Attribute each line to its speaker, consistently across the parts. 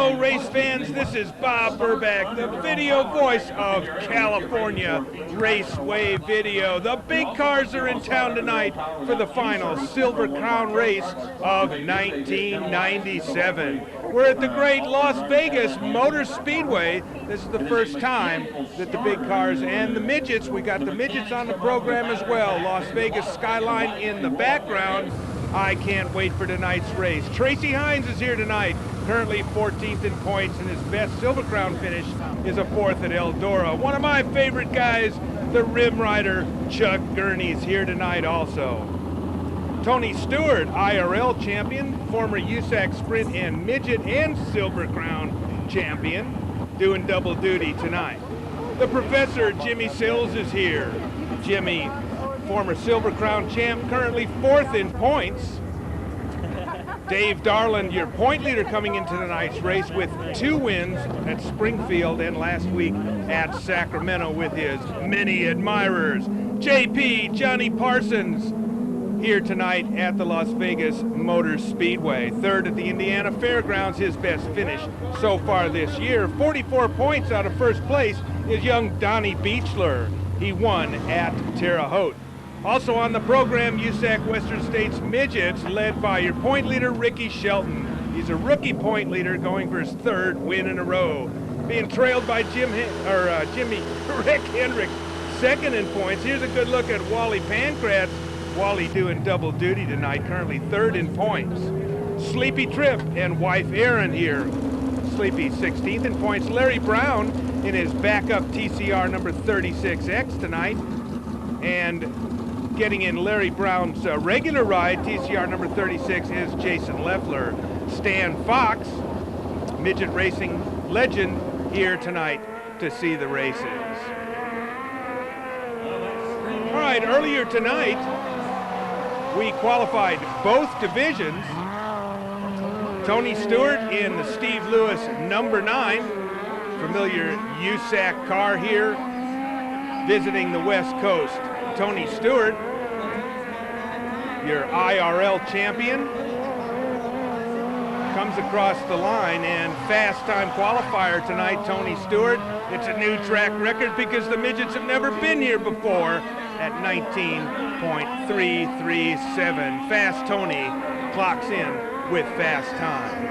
Speaker 1: Hello, race fans. This is Bob Burback, the video voice of California Raceway Video. The big cars are in town tonight for the final Silver Crown race of 1997. We're at the great Las Vegas Motor Speedway. This is the first time that the big cars and the midgets, we got the midgets on the program as well. Las Vegas skyline in the background. I can't wait for tonight's race. Tracy Hines is here tonight, currently 14th in points, and his best Silver Crown finish is a 4th at Eldora. One of my favorite guys, the rim rider, Chuck Gurney's here tonight also. Tony Stewart, IRL champion, former USAC Sprint and Midget and Silver Crown champion, doing double duty tonight. The Professor, Jimmy Sills, is here. Jimmy, former Silver Crown champ, currently 4th in points. Dave Darland, your point leader coming into tonight's race with 2 wins at Springfield and last week at Sacramento with his many admirers. JP, Johnny Parsons, here tonight at the Las Vegas Motor Speedway. 3rd at the Indiana Fairgrounds, his best finish so far this year. 44 points out of 1st place is young Donnie Beechler. He won at Terre Haute. Also on the program, USAC Western States Midgets, led by your point leader, Ricky Shelton. He's a rookie point leader going for his 3rd win in a row. Being trailed by Rick Hendricks, 2nd in points. Here's a good look at Wally Pancratz. Wally doing double duty tonight, currently 3rd in points. Sleepy Tripp and wife Erin here. Sleepy 16th in points. Larry Brown in his backup TCR number 36X tonight. And getting in Larry Brown's regular ride, TCR number 36, is Jason Leffler. Stan Fox, midget racing legend, here tonight to see the races. All right, earlier tonight, we qualified both divisions. Tony Stewart in the Steve Lewis number 9, familiar USAC car here, visiting the West Coast. Tony Stewart, your IRL champion, comes across the line, and fast time qualifier tonight, Tony Stewart. It's a new track record because the midgets have never been here before at 19.337. Fast Tony clocks in with fast time.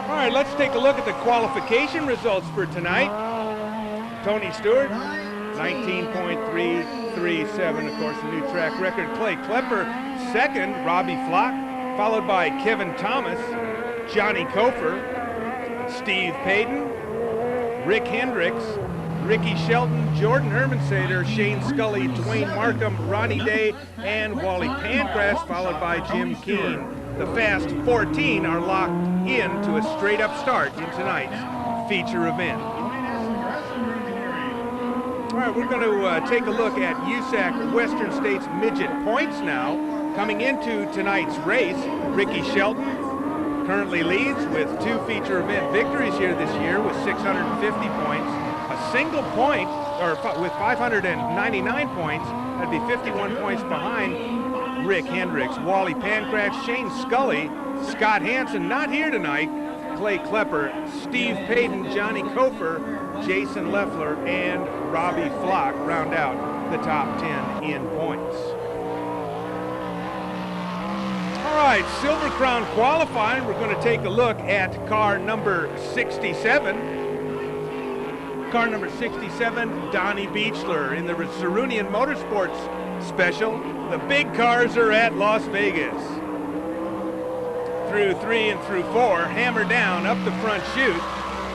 Speaker 1: All right, let's take a look at the qualification results for tonight. Tony Stewart, 19.337, of course, a new track record. Clay Klepper, 2nd. Robbie Flock, followed by Kevin Thomas, Johnny Kofer, Steve Payton, Rick Hendricks, Ricky Shelton, Jordan Hermansader, Shane Scully, Dwayne Markham, Ronnie Day, and Wally Pancratz, followed by Jim Keene. The Fast 14 are locked into a straight-up start in tonight's feature event. All right, we're going to take a look at USAC Western States Midget points now. Coming into tonight's race, Ricky Shelton currently leads with 2 feature event victories here this year with 650 points. A single point, or with 599 points, that'd be 51 points behind Rick Hendricks. Wally Pancratz, Shane Scully, Scott Hansen, not here tonight, Clay Klepper, Steve Payton, Johnny Kofer, Jason Leffler, and Robbie Flock round out the top 10 in points. All right, Silver Crown qualifying. We're going to take a look at car number 67. Car number 67, Donnie Beechler in the Cerunian Motorsports Special. The big cars are at Las Vegas. Through 3 and through 4, hammer down up the front chute.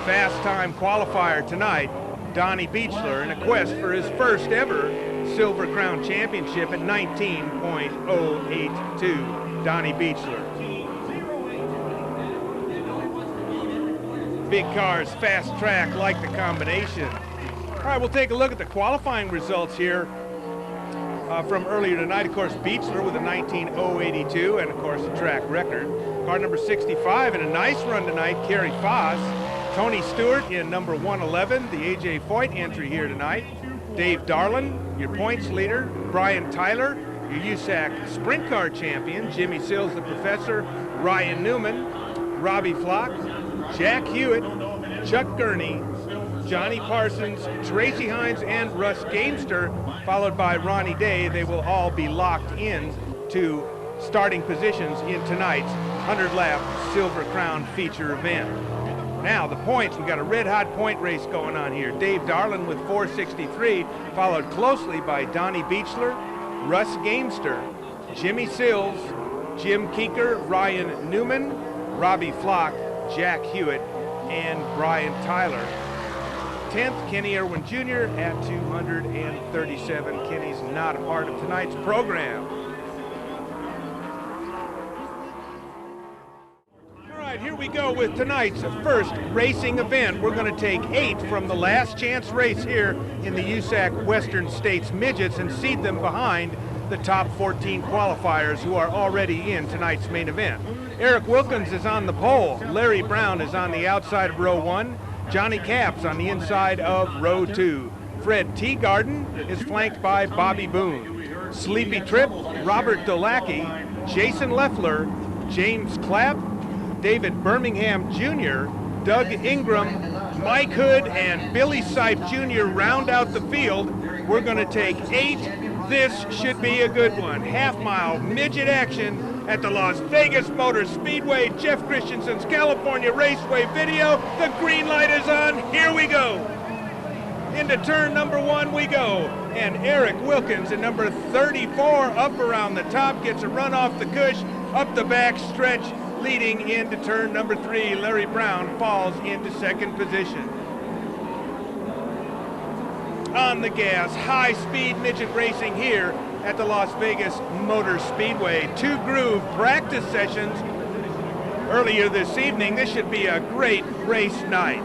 Speaker 1: Fast time qualifier tonight, Donnie Beechler in a quest for his first ever Silver Crown Championship at 19.082. Donnie Beechler. Big cars, fast track, like the combination. All right, we'll take a look at the qualifying results here from earlier tonight. Of course, Beechler with a 19.082 and of course the track record. Car number 65 in a nice run tonight, Kerry Foss. Tony Stewart in number 111, the A.J. Foyt entry here tonight. Dave Darland, your points leader. Brian Tyler, your USAC Sprint Car champion, Jimmy Sills, the Professor, Ryan Newman, Robbie Flock, Jack Hewitt, Chuck Gurney, Johnny Parsons, Tracy Hines, and Russ Gamester, followed by Ronnie Day. They will all be locked in to starting positions in tonight's 100-lap Silver Crown feature event. Now the points, we've got a red-hot point race going on here. Dave Darlin with 463, followed closely by Donnie Beechler, Russ Gamester, Jimmy Sills, Jim Keeker, Ryan Newman, Robbie Flock, Jack Hewitt, and Brian Tyler. 10th, Kenny Irwin Jr. at 237. Kenny's not a part of tonight's program. All right, here we go with tonight's first racing event. We're going to take 8 from the last chance race here in the USAC Western States Midgets and seed them behind the top 14 qualifiers who are already in tonight's main event. Eric Wilkins is on the pole. Larry Brown is on the outside of row 1. Johnny Capps on the inside of row 2. Fred Teagarden is flanked by Bobby Boone. Sleepy Trip, Robert Dolacki, Jason Leffler, James Clapp, David Birmingham Jr., Doug Ingram, Mike Hood, and Billy Sipe Jr. round out the field. We're going to take 8. This should be a good one. Half-mile midget action at the Las Vegas Motor Speedway, Jeff Christensen's California Raceway video. The green light is on. Here we go. Into turn number 1 we go. And Eric Wilkins in number 34 up around the top gets a run off the cush, up the back stretch, leading into turn number 3. Larry Brown falls into second position. On the gas, high-speed midget racing here at the Las Vegas Motor Speedway. 2 groove practice sessions earlier this evening. This should be a great race night.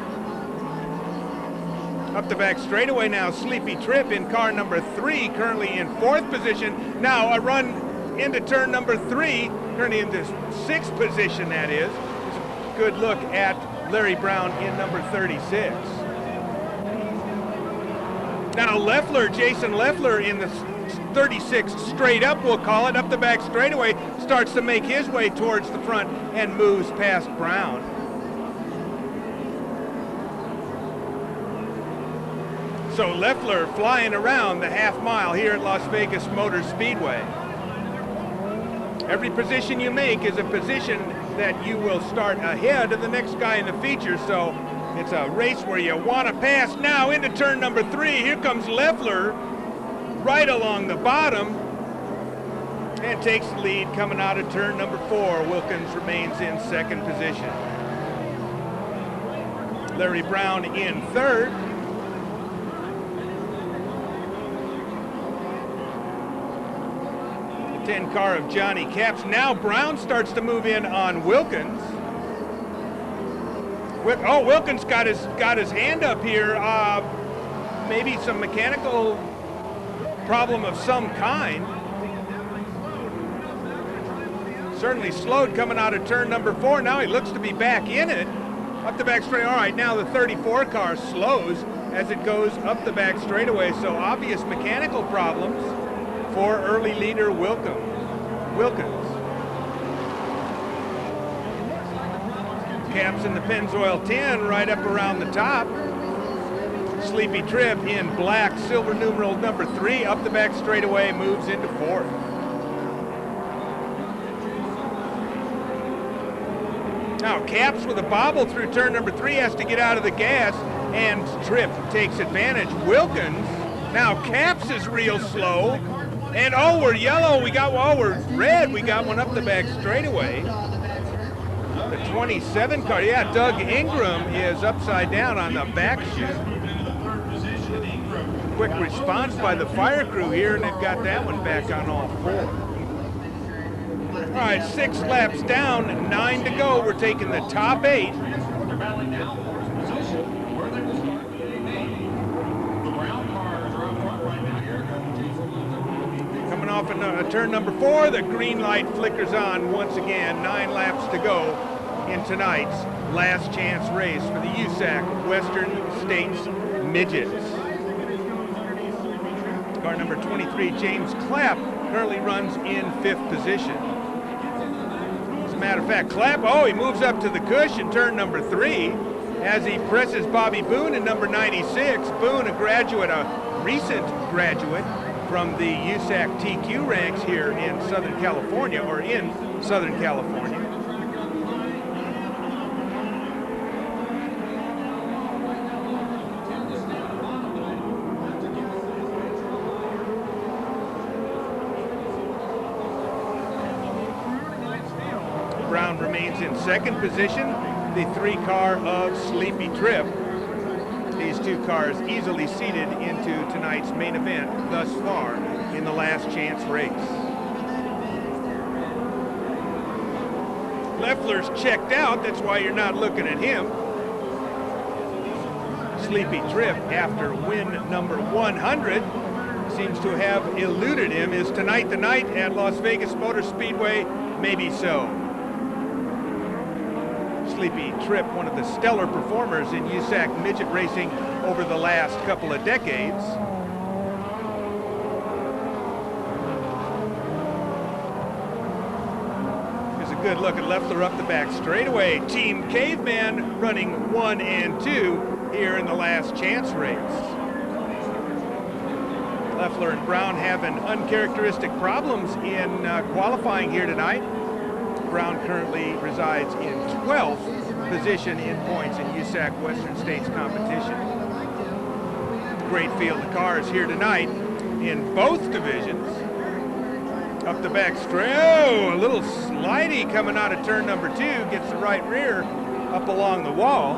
Speaker 1: Up the back straightaway now, Sleepy Trip in car number 3, currently in 4th position. Now a run into turn number 3, currently into 6th position, that is. Just a good look at Larry Brown in number 36. Now Leffler, Jason Leffler in the 36 straight up, we'll call it, up the back straightaway, starts to make his way towards the front and moves past Brown. So Leffler flying around the half mile here at Las Vegas Motor Speedway. Every position you make is a position that you will start ahead of the next guy in the feature, so it's a race where you want to pass. Now into turn number 3. Here comes Leffler right along the bottom and takes the lead coming out of turn number 4. Wilkins remains in second position. Larry Brown in third. The 10 car of Johnny Capps. Now Brown starts to move in on Wilkins. Oh, Wilkins got his hand up here. Maybe some mechanical problem of some kind. Certainly slowed coming out of turn number 4. Now he looks to be back in it. Up the back straight. All right, now the 34 car slows as it goes up the back straightaway. So obvious mechanical problems for early leader Wilkins. Capps in the Pennzoil 10 right up around the top. Sleepy Trip in black, silver numeral number 3, up the back straightaway, moves into 4th. Now Capps with a bobble through turn number 3 has to get out of the gas, and Trip takes advantage. Wilkins, now Capps is real slow, and oh, we're yellow, we're red, we got one up the back straightaway. The 27 car, yeah, Doug Ingram is upside down on the back chute. Quick response by the fire crew here, and they've got that one back on all 4. All right, 6 laps down, 9 to go. We're taking the top 8. Coming off of turn number 4, the green light flickers on once again. 9 laps to go in tonight's last chance race for the USAC Western States Midgets. Car number 23, James Clapp, currently runs in 5th position. As a matter of fact, Clapp, he moves up to the cushion, turn number 3, as he presses Bobby Boone in number 96. Boone, a recent graduate from the USAC TQ ranks here in Southern California. Brown remains in 2nd position, the 3-car of Sleepy Trip. These 2 cars easily seated into tonight's main event thus far in the last chance race. Leffler's checked out, that's why you're not looking at him. Sleepy Trip, after win number 100, seems to have eluded him. Is tonight the night at Las Vegas Motor Speedway? Maybe so. Sleepy Trip, one of the stellar performers in USAC midget racing over the last couple of decades. Here's a good look at Leffler up the back straightaway. Team Caveman running 1 and 2 here in the last chance race. Leffler and Brown having uncharacteristic problems in qualifying here tonight. Brown currently resides in 12th position in points in USAC Western States competition. Great field of cars here tonight in both divisions. Up the back straight, a little slidey coming out of turn number 2, gets the right rear up along the wall.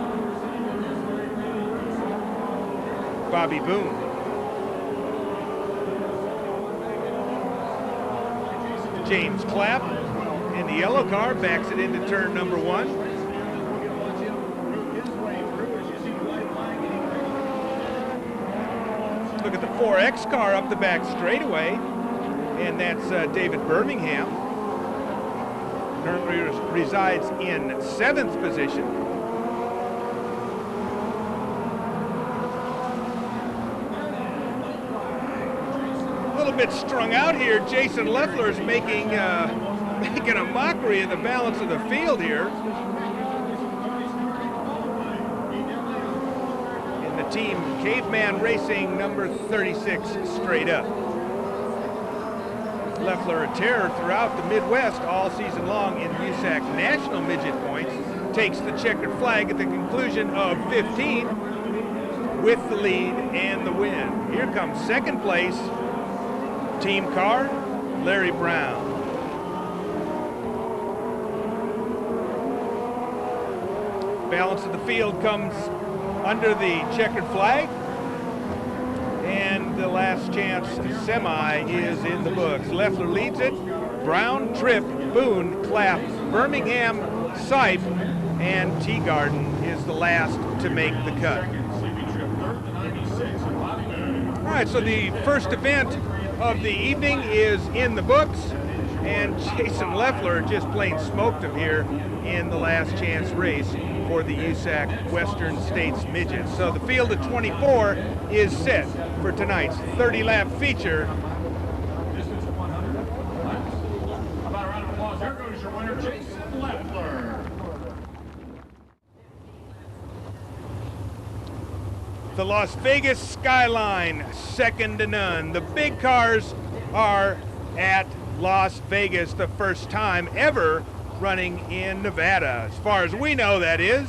Speaker 1: Bobby Boone. James Clapp in the yellow car backs it into turn number 1. Look at the 4X car up the back straightaway, and that's David Birmingham. Currently resides in 7th position. A little bit strung out here. Jason Leffler's making a mockery of the balance of the field here. In the Team Caveman Racing number 36 straight up. Leffler, a terror throughout the Midwest all season long in USAC National Midget Points, takes the checkered flag at the conclusion of 15 with the lead and the win. Here comes 2nd place, team car, Larry Brown. Balance of the field comes under the checkered flag, and the last chance semi is in the books. Leffler leads it. Brown, Tripp, Boone, Clapp, Birmingham, Sipe, and Teagarden is the last to make the cut. All right, so the first event of the evening is in the books, and Jason Leffler just plain smoked him here in the last chance race for the USAC Western States Midgets. So the field of 24 is set for tonight's 30-lap feature.
Speaker 2: About a round of applause. There goes your winner, Jason Leffler.
Speaker 1: The Las Vegas skyline, second to none. The big cars are at Las Vegas, the first time ever running in Nevada, as far as we know, that is.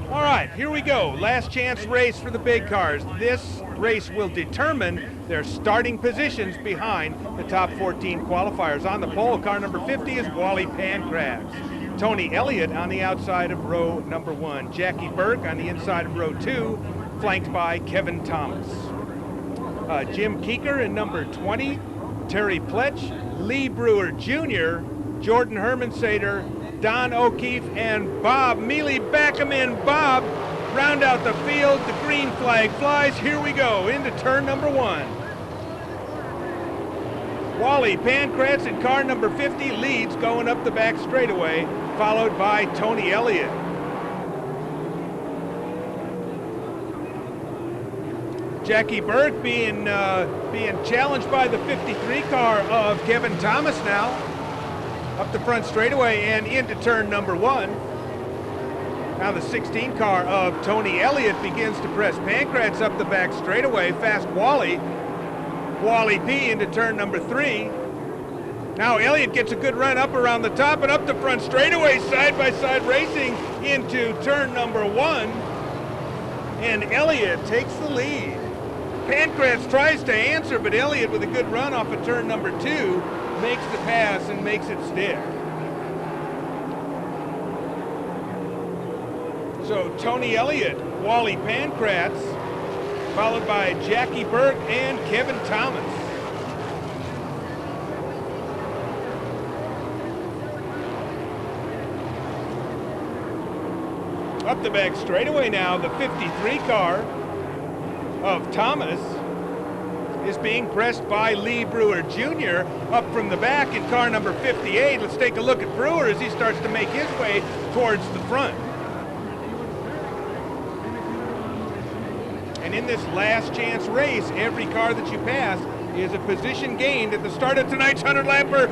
Speaker 1: All right, here we go. Last chance race for the big cars. This race will determine their starting positions behind the top 14 qualifiers. On the pole, car number 50 is Wally Pancratz. Tony Elliott on the outside of row number 1. Jackie Burke on the inside of row 2, flanked by Kevin Thomas. Jim Keeker in number 20, Terry Pletch, Lee Brewer Jr., Jordan Hermansader, Don O'Keefe, and Bob Mealy. Back him in, Bob. Round out the field. The green flag flies. Here we go into turn number 1. Wally Pancratz in car number 50 leads going up the back straightaway, followed by Tony Elliott. Jackie Burke being challenged by the 53 car of Kevin Thomas now. Up the front straightaway and into turn number 1. Now the 16 car of Tony Elliott begins to press Pancratz up the back straightaway. Fast Wally P into turn number 3. Now Elliott gets a good run up around the top and up the front straightaway, side-by-side racing into turn number 1. And Elliott takes the lead. Pancratz tries to answer, but Elliott with a good run off of turn number 2 makes the pass and makes it stick. So Tony Elliott, Wally Pancratz, followed by Jackie Burke and Kevin Thomas. Up the back straightaway now, the 53 car of Thomas is being pressed by Lee Brewer Jr. up from the back in car number 58. Let's take a look at Brewer as he starts to make his way towards the front. And in this last chance race, every car that you pass is a position gained at the start of tonight's 100-lapper,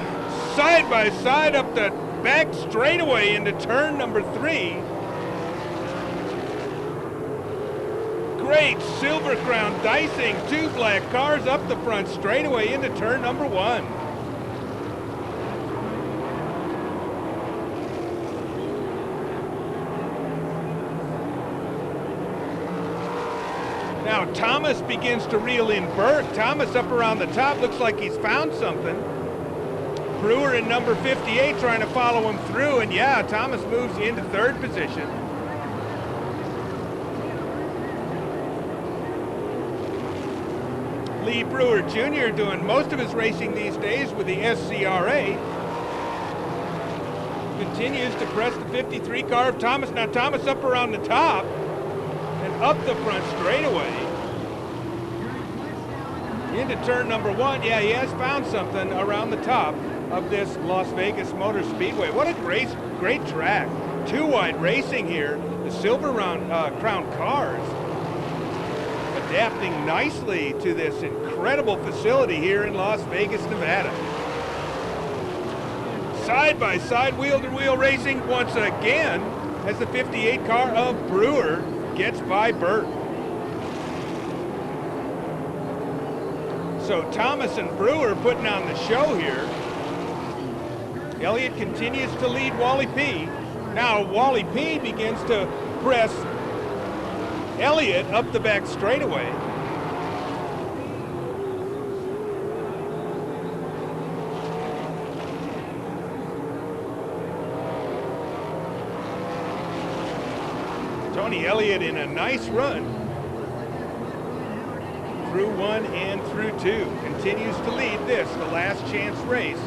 Speaker 1: side by side up the back straightaway into turn number 3. Great Silver Crown dicing, 2 black cars up the front straightaway into turn number 1. Now Thomas begins to reel in Burke. Thomas up around the top, looks like he's found something. Brewer in number 58 trying to follow him through, and yeah, Thomas moves into 3rd position. Lee Brewer Jr. doing most of his racing these days with the SCRA. Continues to press the 53 car of Thomas. Now Thomas up around the top and up the front straightaway. Into turn number 1. Yeah, he has found something around the top of this Las Vegas Motor Speedway. What a great track. 2 wide racing here. The Silver Crown cars adapting nicely to this incredible facility here in Las Vegas, Nevada. Side-by-side, wheel-to-wheel racing once again as the 58 car of Brewer gets by Burke. So Thomas and Brewer putting on the show here. Elliott continues to lead Wally P. Now Wally P begins to press Elliott up the back straightaway. Tony Elliott in a nice run. Through 1 and through 2. Continues to lead this, the last chance race.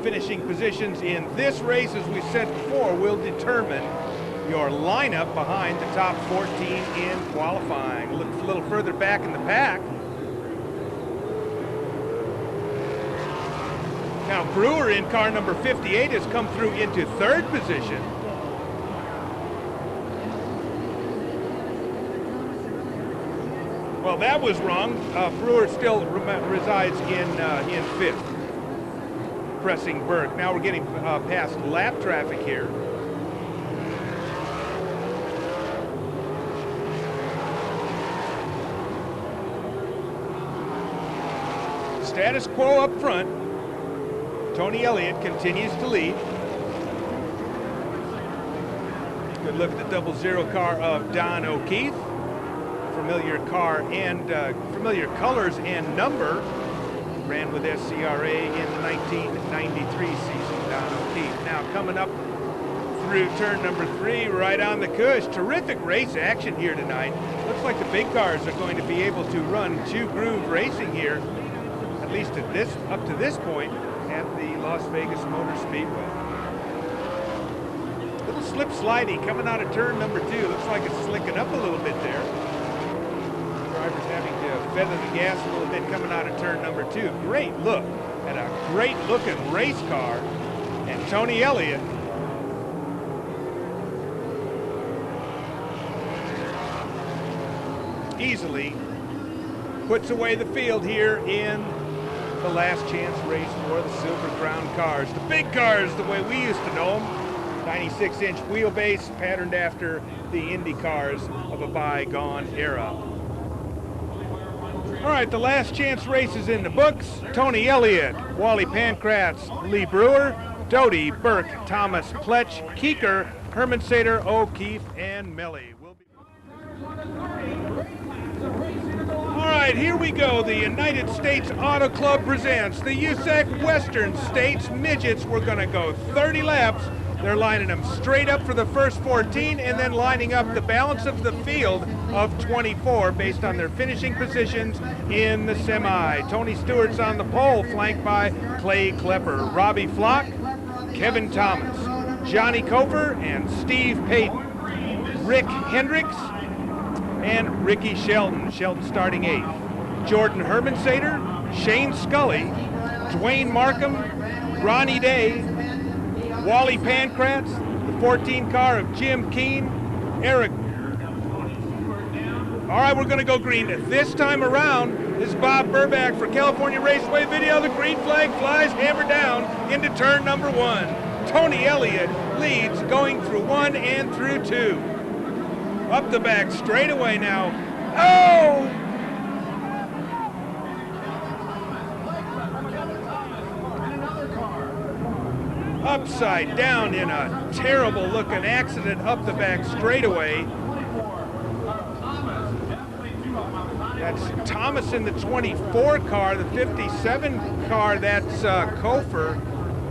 Speaker 1: Finishing positions in this race, as we said before, will determine your lineup behind the top 14 in qualifying. Look a little further back in the pack. Now Brewer in car number 58 has come through into 3rd position. Well, that was wrong. Brewer still resides in 5th. Pressing Burke. Now we're getting past lap traffic here. Status quo up front. Tony Elliott continues to lead. Good look at the 00 car of Don O'Keefe. Familiar car and familiar colors and number. Ran with SCRA in the 1993 season, Don O'Keefe. Now coming up through turn number 3, right on the cush. Terrific race action here tonight. Looks like the big cars are going to be able to run 2-groove racing here, at least up to this point, at the Las Vegas Motor Speedway. Little slip slidey coming out of turn number 2. Looks like it's slicking up a little bit there. Drivers having to feather the gas a little bit coming out of turn number 2. Great look at a great looking race car. And Tony Elliott easily puts away the field here in the last chance race for the Silver Crown cars. The big cars, the way we used to know them. 96-inch wheelbase, patterned after the Indy cars of a bygone era. All right, the last chance race is in the books. Tony Elliott, Wally Pancratz, Lee Brewer, Doty, Burke, Thomas, Pletch, Keeker, Herman Sater, O'Keefe, and Melly. All right, here we go. The United States Auto Club presents the USAC Western States Midgets. We're going to go 30 laps. They're lining them straight up for the first 14 and then lining up the balance of the field of 24 based on their finishing positions in the semi. Tony Stewart's on the pole, flanked by Clay Klepper, Robbie Flock, Kevin Thomas, Johnny Cofer, and Steve Payton, Rick Hendricks, and Ricky Shelton. Shelton starting 8th. Jordan Hermansater, Shane Scully, Dwayne Markham, Ronnie Day, Wally Pancratz, the 14 car of Jim Keene, Eric. All right, we're going to go green this time around. This is Bob Burback for California Raceway Video. The green flag flies hammer down into turn number 1. Tony Elliott leads going through 1 and through 2. Up the back straightaway now. Oh! Upside down in a terrible looking accident up the back straightaway. That's Thomas in the 24 car, the 57 car, that's Cofer,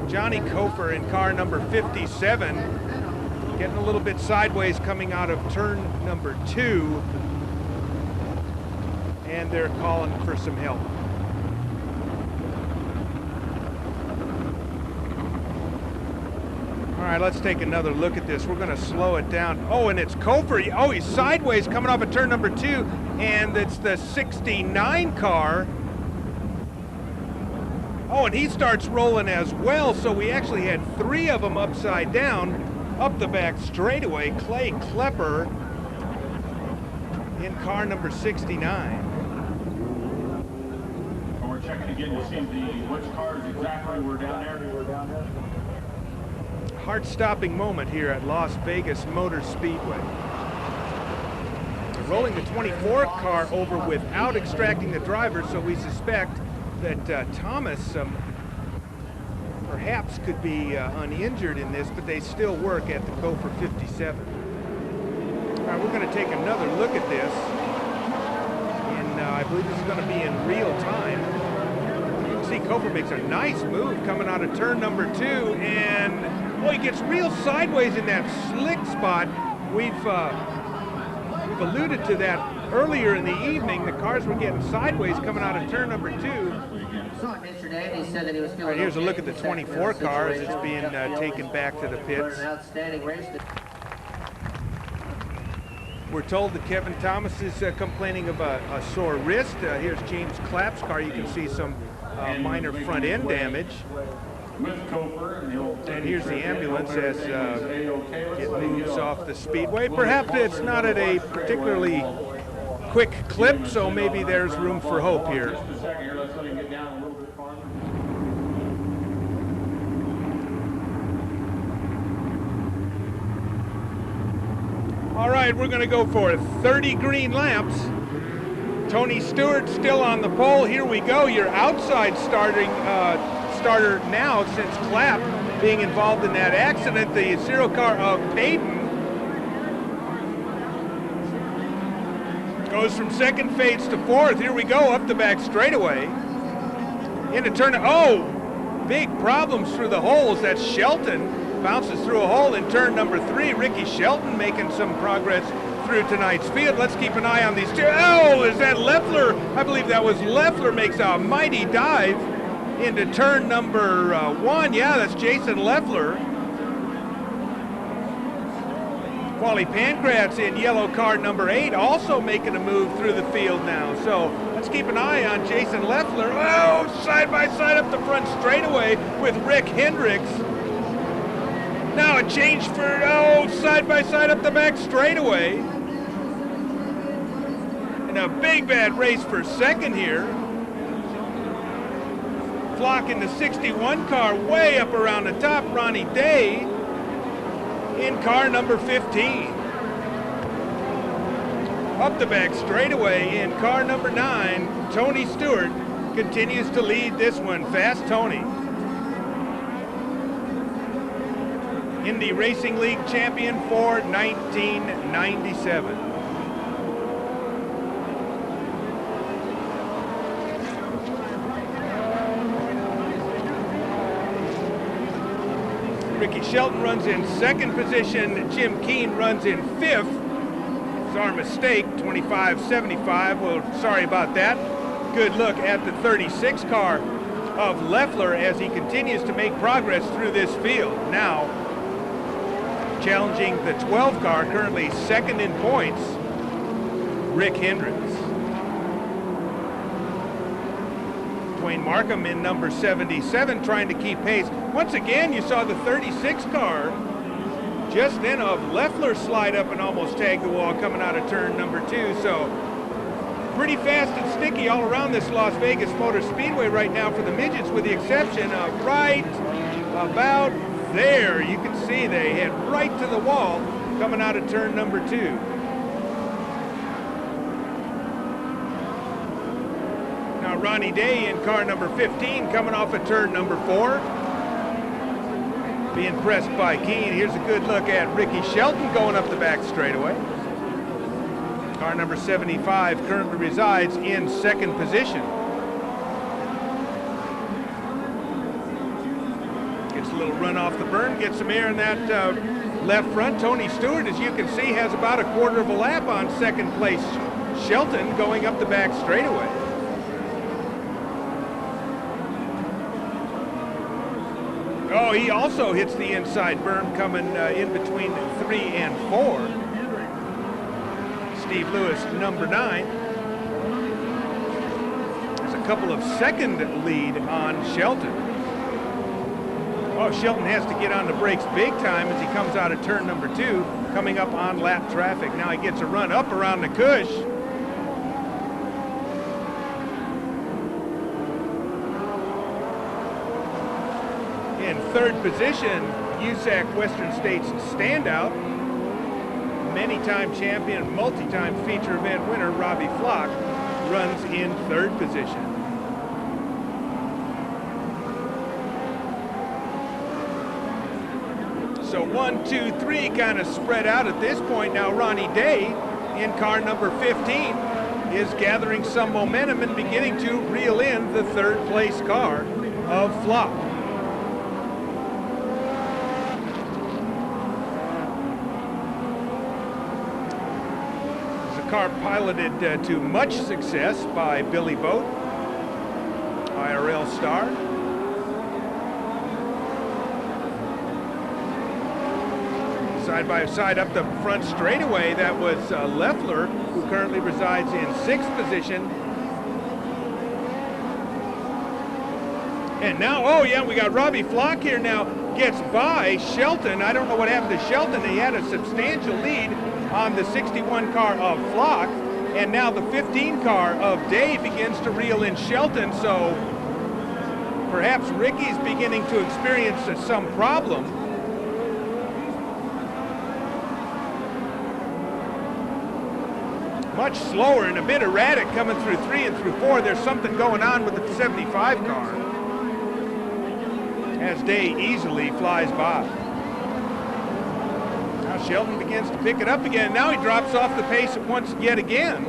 Speaker 1: Johnny Cofer in car number 57. Getting a little bit sideways coming out of turn number 2. And they're calling for some help. All right, let's take another look at this. We're going to slow it down. Oh, and it's Cofer. Oh, he's sideways coming off of turn number 2, and it's the 69 car. Oh, and he starts rolling as well, so we actually had 3 of them upside down, up the back straightaway. Clay Klepper in car number 69.
Speaker 2: And we're checking again to see which cars exactly were down there.
Speaker 1: Heart-stopping moment here at Las Vegas Motor Speedway. They're rolling the 24 car over without extracting the driver, so we suspect that Thomas perhaps could be uninjured in this, but they still work at the Cofer 57. All right, we're going to take another look at this, and I believe this is going to be in real time. You can see Cofer makes a nice move coming out of turn number 2, and oh, he gets real sideways in that slick spot. We've alluded to that earlier in the evening. The cars were getting sideways coming out of turn number 2. All right, here's a look at the 24 car as it's being taken back to the pits. We're told that Kevin Thomas is complaining of a sore wrist. Here's James Clapp's car. You can see some minor front end damage. And here's the ambulance as it moves off the speedway. Perhaps it's not at a particularly quick clip, so maybe there's room for hope here. All right, we're going to go for 30 green laps. Tony Stewart still on the pole. Here we go. Your outside starter now, since Clapp being involved in that accident, the 0 car of Payton goes from 2nd fades to 4th. Here we go, up the back straightaway into turn. Oh, big problems through the holes. That's Shelton, bounces through a hole in turn number 3. Ricky Shelton making some progress through tonight's field. Let's keep an eye on these two. Oh, is that Leffler? I believe that was Leffler, makes a mighty dive into turn number 1. Yeah, that's Jason Leffler. Wally Pancratz in yellow car number 8 also making a move through the field now. So let's keep an eye on Jason Leffler. Oh, side by side up the front straightaway with Rick Hendricks. Now a change for, oh, side by side up the back straightaway. And in a big bad race for second here. Flock in the 61 car way up around the top. Ronnie Day in car number 15. Up the back straightaway in car number 9, Tony Stewart continues to lead this one. Fast Tony. Indy Racing League champion for 1997. Ricky Shelton runs in second position. Jim Keene runs in fifth. It's our mistake, 25.75. Well, sorry about that. Good look at the 36 car of Leffler as he continues to make progress through this field. Now, challenging the 12 car, currently second in points, Rick Hendricks. Dwayne Markham in number 77 trying to keep pace. Once again, you saw the 36 car just then of Leffler slide up and almost tag the wall coming out of turn number 2. So pretty fast and sticky all around this Las Vegas Motor Speedway right now for the midgets, with the exception of right about there. You can see they head right to the wall coming out of turn number 2. Ronnie Day in car number 15 coming off of turn number 4. Being pressed by Keene. Here's a good look at Ricky Shelton going up the back straightaway. Car number 75 currently resides in second position. Gets a little run off the burn, gets some air in that left front. Tony Stewart, as you can see, has about a quarter of a lap on second place Shelton going up the back straightaway. Oh, he also hits the inside berm coming in between 3 and 4. Steve Lewis, number 9. There's a couple of second lead on Shelton. Oh, Shelton has to get on the brakes big time as he comes out of turn number 2, coming up on lap traffic. Now he gets a run up around the cush. In third position, USAC Western States standout, many-time champion, multi-time feature event winner, Robbie Flock, runs in third position. So 1, 2, 3 kind of spread out at this point. Now Ronnie Day in car number 15 is gathering some momentum and beginning to reel in the third place car of Flock. Car piloted to much success by Billy Boat, IRL star. Side by side up the front straightaway, that was Leffler, who currently resides in 6th position. And now, oh yeah, we got Robbie Flock here now, gets by Shelton. I don't know what happened to Shelton. He had a substantial lead on the 61 car of Flock, and now the 15 car of Day begins to reel in Shelton, so perhaps Ricky's beginning to experience some problem. Much slower and a bit erratic coming through 3 and through 4. There's something going on with the 75 car as Day easily flies by. Shelton begins to pick it up again. Now he drops off the pace once yet again.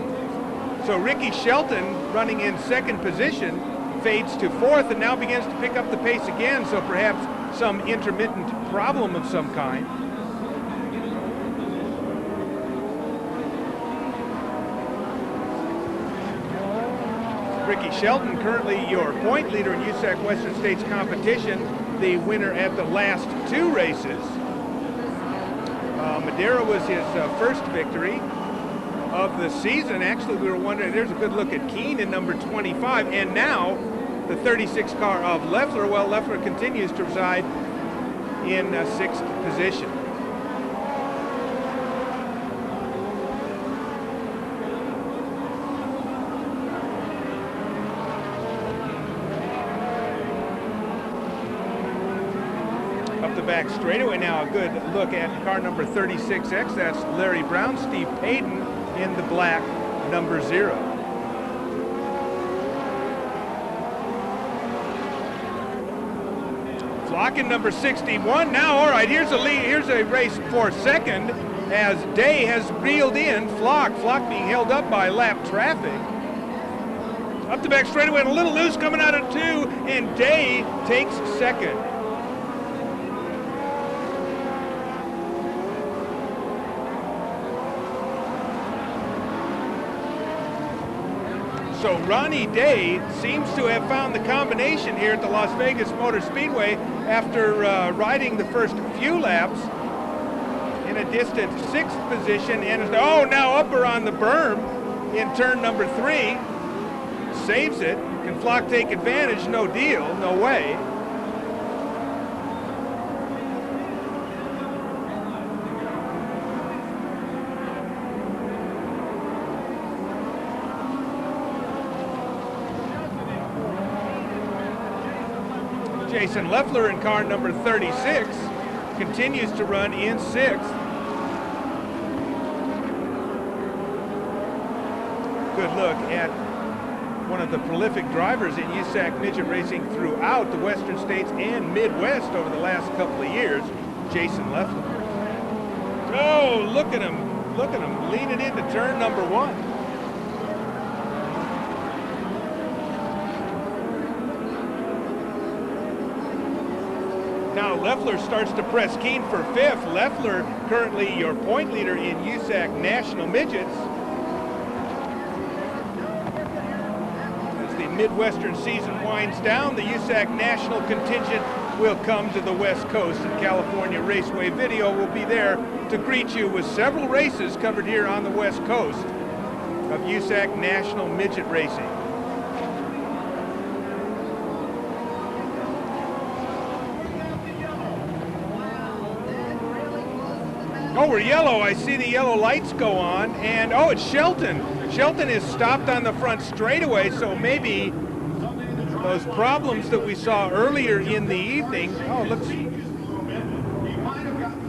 Speaker 1: So Ricky Shelton, running in second position, fades to 4th and now begins to pick up the pace again. So perhaps some intermittent problem of some kind. Ricky Shelton, currently your point leader in USAC Western States competition, the winner at the last 2 races. Madera was his first victory of the season. Actually, we were wondering, there's a good look at Keene in number 25, and now the 36 car of Leffler. Well, Leffler continues to reside in 6th position. back straightaway now. A good look at car number 36X. That's Larry Brown, Steve Payton in the black number 0. Flock in number 61 now. All right, here's a lead. Here's a race for second as Day has reeled in Flock. Flock being held up by lap traffic. Up the back straightaway and a little loose coming out of 2, and Day takes second. So Ronnie Day seems to have found the combination here at the Las Vegas Motor Speedway after riding the first few laps in a distant 6th position. And oh, now upper on the berm in turn number 3. Saves it. Can Flock take advantage? No deal. No way. Jason Leffler in car number 36 continues to run in 6th. Good look at one of the prolific drivers in USAC midget racing throughout the Western States and Midwest over the last couple of years, Jason Leffler. Oh, look at him leaning into turn number 1. Now Leffler starts to press keen for 5th. Leffler currently your point leader in USAC National Midgets. As the Midwestern season winds down, the USAC National contingent will come to the West Coast, and California Raceway Video will be there to greet you with several races covered here on the West Coast of USAC National Midget Racing. Oh, we're yellow. I see the yellow lights go on, and oh, it's Shelton. Shelton is stopped on the front straightaway, so maybe those problems that we saw earlier in the evening. Oh,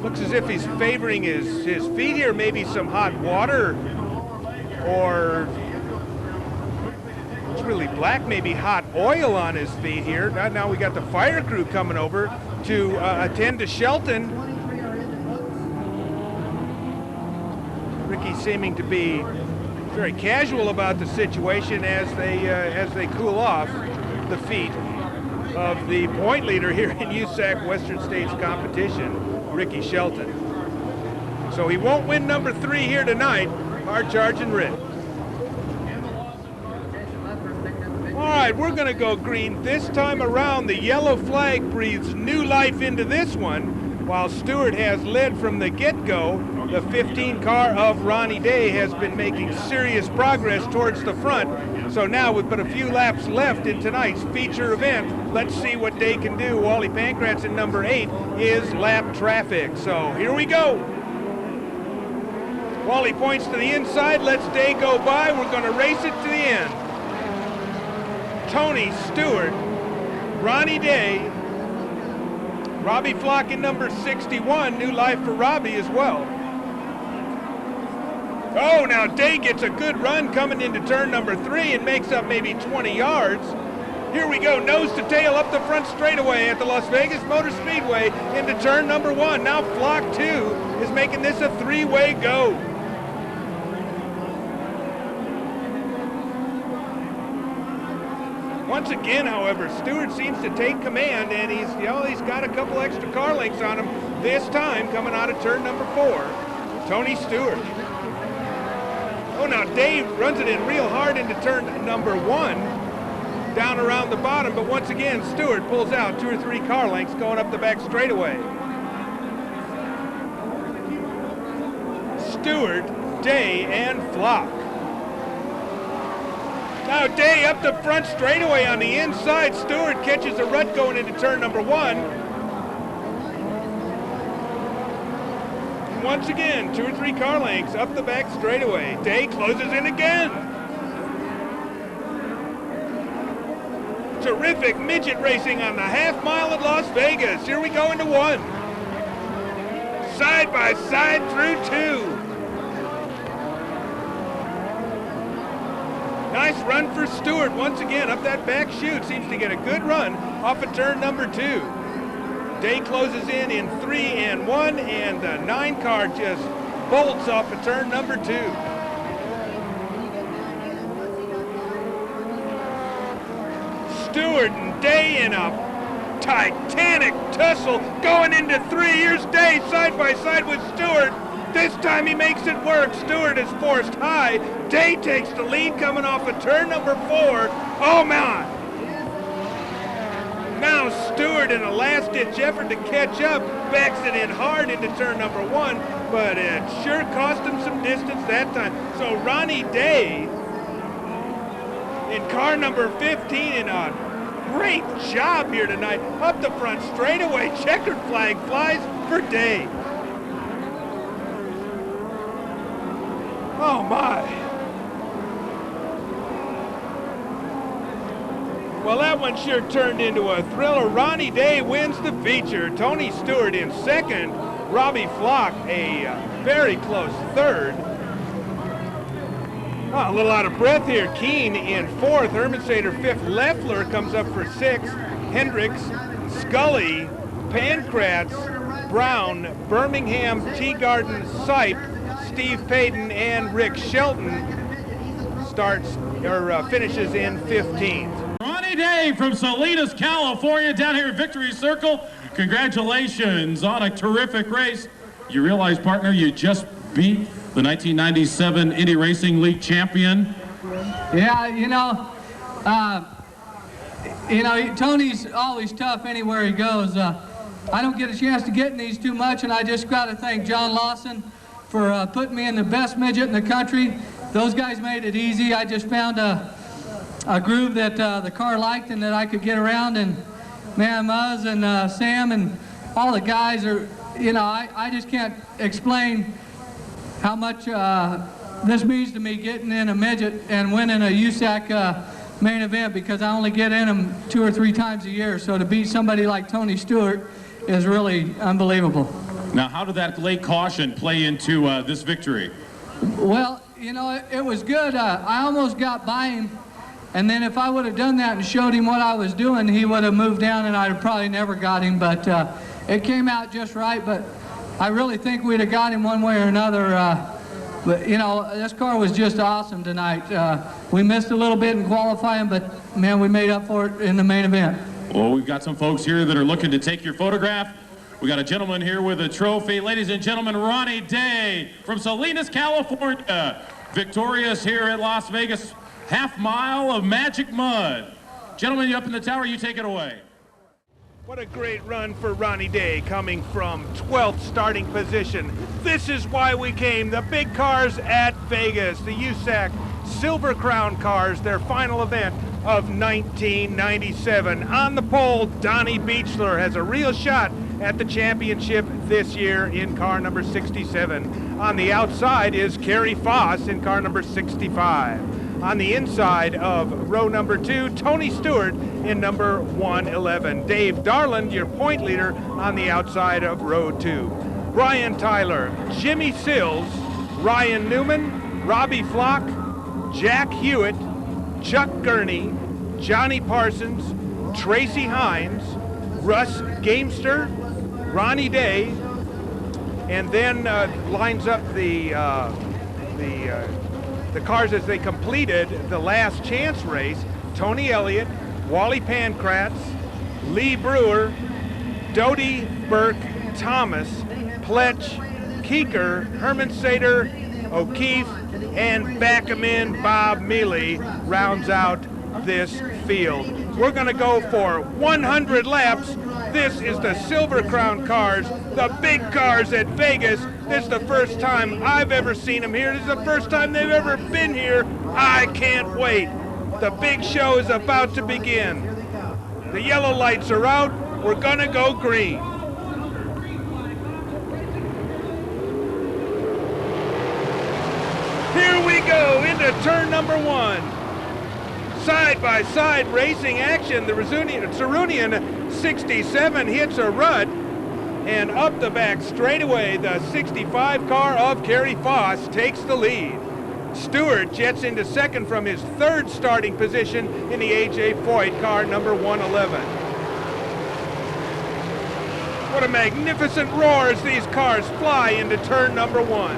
Speaker 1: looks as if he's favoring his feet here. Maybe some hot water, or it's really black. Maybe hot oil on his feet here. Now we got the fire crew coming over to attend to Shelton. Ricky seeming to be very casual about the situation as they cool off the feet of the point leader here in USAC Western States competition, Ricky Shelton. So he won't win number 3 here tonight. Hard charging Rick. All right, we're going to go green this time around. The yellow flag breathes new life into this one, while Stewart has led from the get-go. The 15 car of Ronnie Day has been making serious progress towards the front. So now with but a few laps left in tonight's feature event, let's see what Day can do. Wally Pankratz in number 8 is lap traffic. So here we go. Wally points to the inside, lets Day go by. We're going to race it to the end. Tony Stewart, Ronnie Day, Robbie Flock in number 61, new life for Robbie as well. Oh, now Day gets a good run coming into turn number 3 and makes up maybe 20 yards. Here we go, nose to tail up the front straightaway at the Las Vegas Motor Speedway into turn number 1. Now Flock 2 is making this a 3-way go. Once again, however, Stewart seems to take command, and he's got a couple extra car lengths on him this time coming out of turn number 4. Tony Stewart. Oh, now Dave runs it in real hard into turn number 1, down around the bottom, but once again, Stewart pulls out 2 or 3 car lengths going up the back straightaway. Stewart, Day, and Flock. Now Day up the front straightaway on the inside. Stewart catches a rut going into turn number 1. Once again, 2 or 3 car lengths up the back straightaway. Day closes in again. Terrific midget racing on the half mile at Las Vegas. Here we go into 1. side by side through 2. Nice run for Stewart once again up that back chute. Seems to get a good run off of turn number 2. Day closes in 3 and 1, and the 9 car just bolts off of turn number 2. Stewart and Day in a titanic tussle going into 3 years. Day side by side with Stewart. This time he makes it work. Stewart is forced high. Day takes the lead coming off of turn number 4. Oh my! Now Stewart in a last-ditch effort to catch up, backs it in hard into turn number 1, but it sure cost him some distance that time. So Ronnie Day in car number 15 in a great job here tonight. Up the front straightaway, checkered flag flies for Day. Oh my. Well, that one sure turned into a thriller. Ronnie Day wins the feature. Tony Stewart in second. Robbie Flock a very close third. Oh, a little out of breath here. Keene in fourth. Hermansader fifth. Leffler comes up for sixth. Hendricks, Scully, Pancratz, Brown, Birmingham, Teagarden, Sipe, Steve Payton, and Rick Shelton finishes in 15th.
Speaker 2: Ronnie Day from Salinas, California, down here at Victory Circle. Congratulations on a terrific race. You realize, partner, you just beat the 1997 Indy Racing League champion.
Speaker 3: Yeah, Tony's always tough anywhere he goes. I don't get a chance to get in these too much, and I just got to thank John Lawson for putting me in the best midget in the country. Those guys made it easy. I just found a groove that the car liked and that I could get around, and man, Muzz and Sam and all the guys are, I just can't explain how much this means to me getting in a midget and winning a USAC main event, because I only get in them 2 or 3 times a year. So to beat somebody like Tony Stewart is really unbelievable.
Speaker 2: Now, how did that late caution play into this victory?
Speaker 3: Well, it was good. I almost got by him, and then if I would have done that and showed him what I was doing, he would have moved down and I'd have probably never got him, but it came out just right. But I really think we'd have got him one way or another. But this car was just awesome tonight. We missed a little bit in qualifying, but man, we made up for it in the main event.
Speaker 2: Well, we've got some folks here that are looking to take your photograph. We got a gentleman here with a trophy. Ladies and gentlemen, Ronnie Day from Salinas, California. Victorious here at Las Vegas. Half mile of magic mud. Gentlemen, you up in the tower, you take it away.
Speaker 1: What a great run for Ronnie Day, coming from 12th starting position. This is why we came. The big cars at Vegas, the USAC Silver Crown cars, their final event of 1997. On the pole, Donnie Beechler has a real shot at the championship this year in car number 67. On the outside is Kerry Foss in car number 65. On the inside of row number 2, Tony Stewart in number 111. Dave Darland, your point leader, on the outside of row 2. Brian Tyler, Jimmy Sills, Ryan Newman, Robbie Flock, Jack Hewitt, Chuck Gurney, Johnny Parsons, Tracy Hines, Russ Gamester, Ronnie Day, and then lines up the cars as they completed the last chance race. Tony Elliott, Wally Pancratz, Lee Brewer, Doty Burke, Thomas, Pletch, Keeker, Hermansader, O'Keefe, and back-em-in Bob Mealy rounds out this field. We're going to go for 100 laps. This is the Silver Crown cars, the big cars at Vegas. This is the first time I've ever seen them here. This is the first time they've ever been here. I can't wait. The big show is about to begin. The yellow lights are out. We're going to go green. Here we go into turn number 1. Side-by-side racing action. The Tsarunian 67 hits a rut, And up the back straightaway, the 65 car of Kerry Foss takes the lead. Stewart jets into second from his third starting position in the A.J. Foyt car number 111. What a magnificent roar as these cars fly into turn number 1.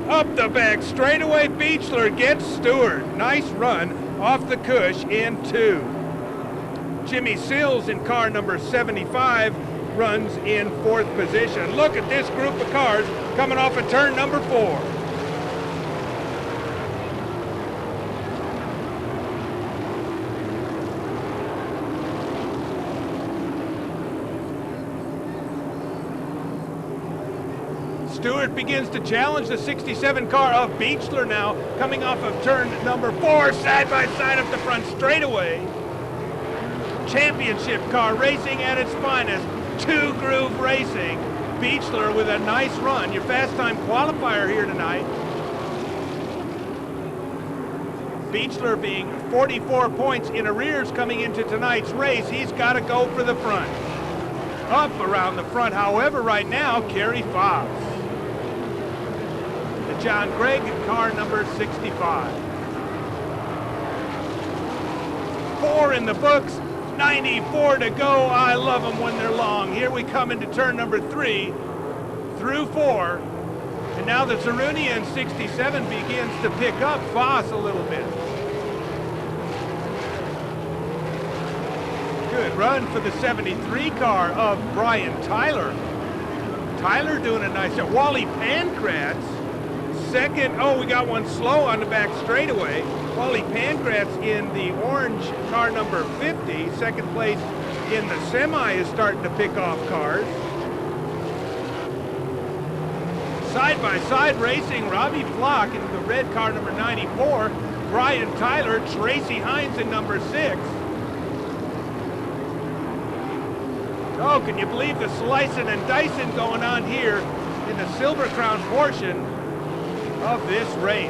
Speaker 1: Up the back straightaway, Beechler gets Stewart. Nice run off the cush in 2. Jimmy Sills in car number 75 runs in 4th position. Look at this group of cars coming off of turn number 4. Stewart begins to challenge the 67 car of Beechler now, coming off of turn number 4, side by side up the front straightaway. Championship car racing at its finest, 2 Groove Racing. Beechler with a nice run, your fast time qualifier here tonight. Beechler being 44 points in arrears coming into tonight's race. He's got to go for the front. Up around the front, however, right now, Kerry Foss. The John Gregg car number 65. 4 in the books, 94 to go. I love them when they're long. Here we come into turn number 3 through 4. And now the Zarunian 67 begins to pick up Foss a little bit. Good run for the 73 car of Brian Tyler. Tyler doing a nice job. Wally Pankratz, second. Oh, we got one slow on the back straightaway. Wally Pankratz in the orange car number 50. Second place in the semi is starting to pick off cars. Side-by-side racing, Robbie Flock in the red car number 94. Brian Tyler, Tracy Hines in number 6. Oh, can you believe the slicing and dicing going on here in the Silver Crown portion of this race?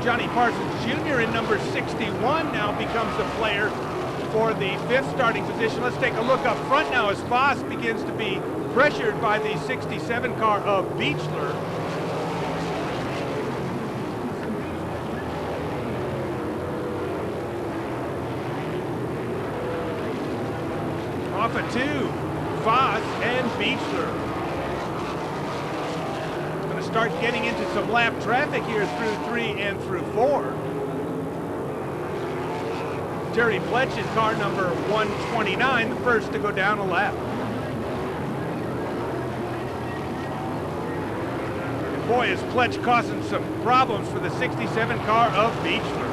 Speaker 1: Johnny Parsons Jr. in number 61 now becomes the player for the 5th starting position. Let's take a look up front now as Foss begins to be pressured by the 67 car of Beechler. Off of 2, Foss and Beechler. Going to start getting into some lap traffic here through 3 and through 4. Terry Pletch in car number 129, the first to go down a lap. And boy, is Pletch causing some problems for the 67 car of Beechler.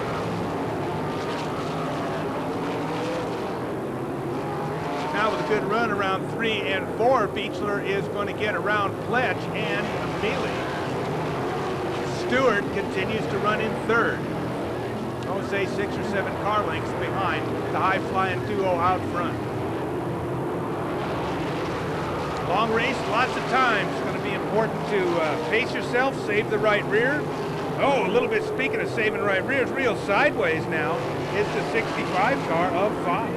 Speaker 1: Now with a good run around 3 and 4, Beechler is going to get around Pletch and Mealy. Stewart continues to run in 3rd. Say 6 or 7 car lengths behind the high-flying duo out front. Long race, lots of time. It's going to be important to pace yourself, save the right rear. Oh, a little bit, speaking of saving right rears, real sideways now is the 65 car of Fox.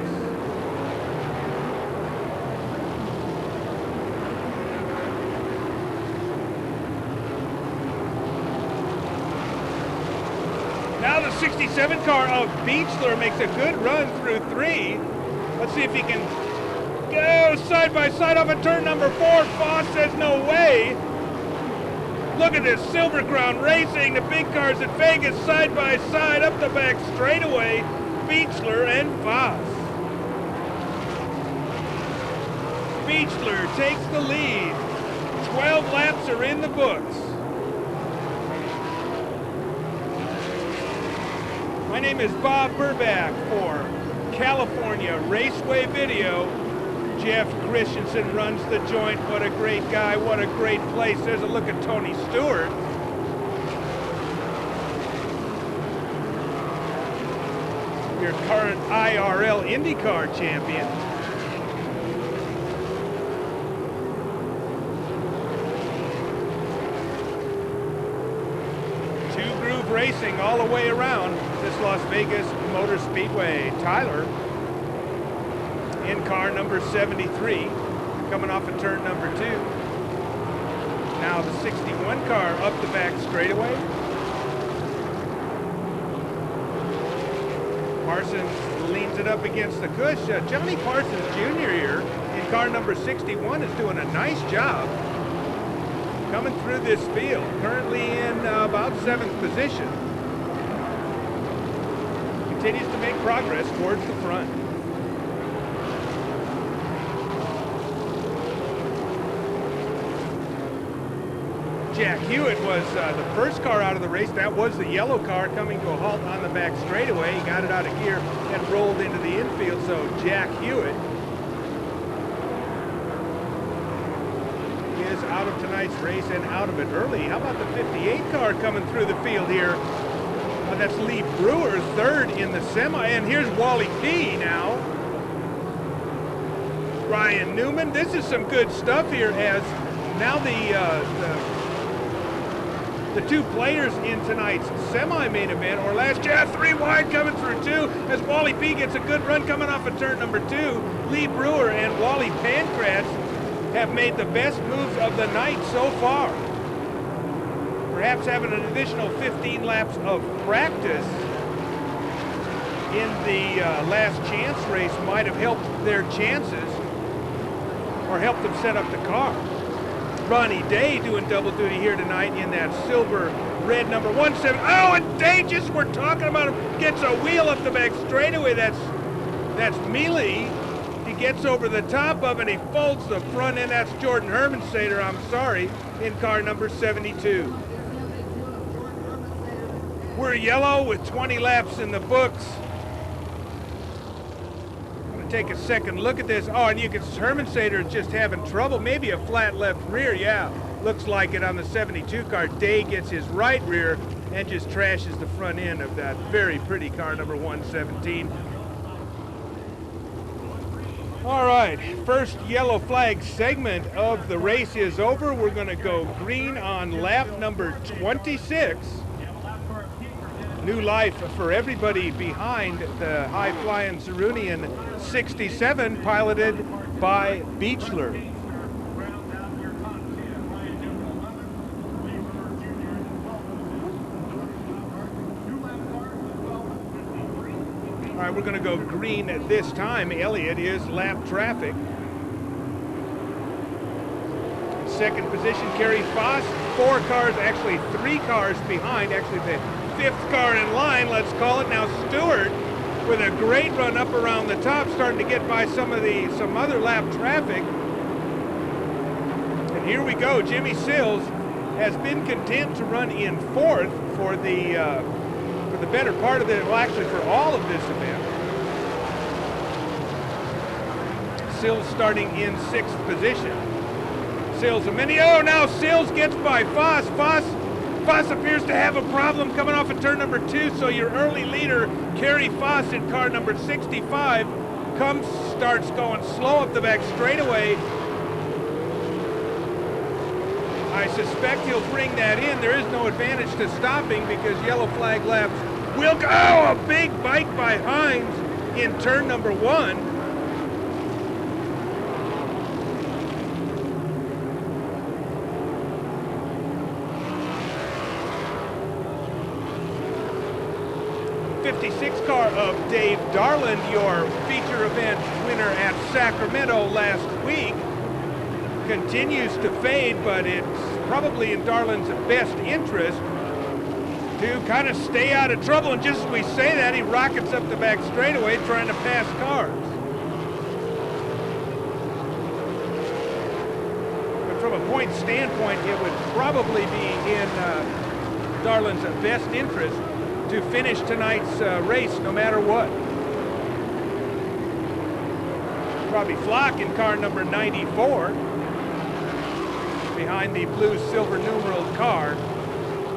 Speaker 1: Now the 67 car of Beechler makes a good run through 3. Let's see if he can go side by side off of turn number 4. Foss says no way. Look at this Silver Crown Racing. The big cars at Vegas side by side up the back straightaway. Beechler and Foss. Beechler takes the lead. 12 laps are in the books. My name is Bob Burbach for California Raceway Video. Jeff Christensen runs the joint. What a great guy, what a great place. There's a look at Tony Stewart. Your current IRL IndyCar champion. racing all the way around this Las Vegas Motor Speedway. Tyler in car number 73, coming off of turn number 2. Now the 61 car up the back straightaway. Parsons leans it up against the cush. Johnny Parsons Jr. here in car number 61 is doing a nice job coming through this field. Currently in about 7th position. Continues to make progress towards the front. Jack Hewitt was the first car out of the race. That was the yellow car coming to a halt on the back straightaway. He got it out of gear and rolled into the infield. So Jack Hewitt is out of tonight's race and out of it early. How about the 58 car coming through the field here? That's Lee Brewer, third in the semi. And here's Wally P now. Ryan Newman. This is some good stuff here as now the two players in tonight's semi-main event, or last year, 3 wide coming through 2, as Wally P gets a good run coming off of turn number 2. Lee Brewer and Wally Pankratz have made the best moves of the night so far. Perhaps having an additional 15 laps of practice in the last chance race might have helped their chances or helped them set up the car. Ronnie Day doing double duty here tonight in that silver red number 17. Oh, and Day, just we're talking about him, gets a wheel up the back straightaway. That's Mealy. He gets over the top of it and he folds the front end. That's Jordan Hermansader, I'm sorry, in car number 72. We're yellow with 20 laps in the books. Take a second look at this. Oh, and you can, Hermansader is just having trouble. Maybe a flat left rear. Yeah, looks like it on the 72 car. Day gets his right rear and just trashes the front end of that very pretty car number 117. All right, first yellow flag segment of the race is over. We're going to go green on lap number 26. New life for everybody behind the high-flying Zerunian 67, piloted by Beechler. All right, we're going to go green at this time. Elliott is lap traffic. Second position, Kerry Foss. 4 cars, actually 3 cars behind. Actually, the 5th car in line, let's call it. Now Stewart with a great run up around the top, starting to get by some other lap traffic. And here we go. Jimmy Sills has been content to run in 4th for the better part of well, actually for all of this event. Sills starting in 6th position. Sills a mini. Oh, now Sills gets by Foss. Foss appears to have a problem coming off of turn number 2, so your early leader, Kerry Foss in car number 65, starts going slow up the back straightaway. I suspect he'll bring that in. There is no advantage to stopping because yellow flag laps will go. Oh, a big bite by Hines in turn number 1. Car of Dave Darland, your feature event winner at Sacramento last week, continues to fade, but it's probably in Darland's best interest to kind of stay out of trouble. And just as we say that, he rockets up the back straightaway trying to pass cars. But from a point standpoint, it would probably be in Darland's best interest to finish tonight's race no matter what. Robbie Flock in car number 94 behind the blue silver numeral car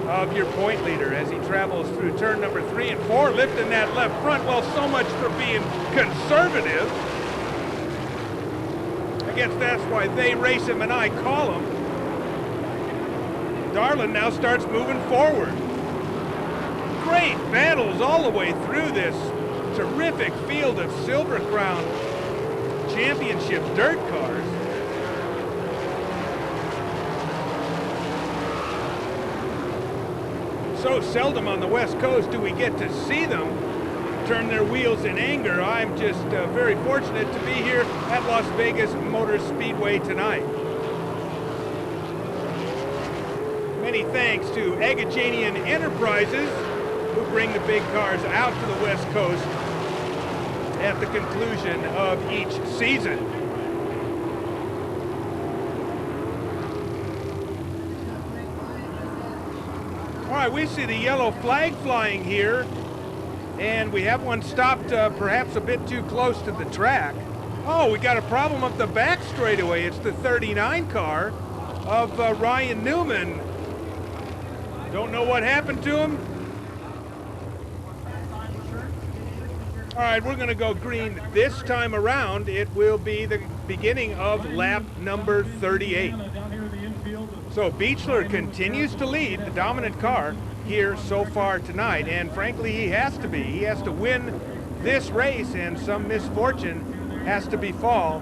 Speaker 1: of your point leader as he travels through turn number 3 and 4, lifting that left front. Well, so much for being conservative. I guess that's why they race him and I call him. Darland now starts moving forward. great battles all the way through this terrific field of Silver Crown Championship dirt cars. So seldom on the West Coast do we get to see them turn their wheels in anger. I'm just very fortunate to be here at Las Vegas Motor Speedway tonight. Many thanks to Agajanian Enterprises, who bring the big cars out to the West Coast at the conclusion of each season. All right, we see the yellow flag flying here, and we have one stopped perhaps a bit too close to the track. Oh, we got a problem up the back straightaway. It's the 39 car of Ryan Newman. Don't know what happened to him. All right, we're going to go green this time around. It will be the beginning of lap number 38. So Beechler continues to lead the dominant car here so far tonight, and frankly, he has to be. He has to win this race, and some misfortune has to befall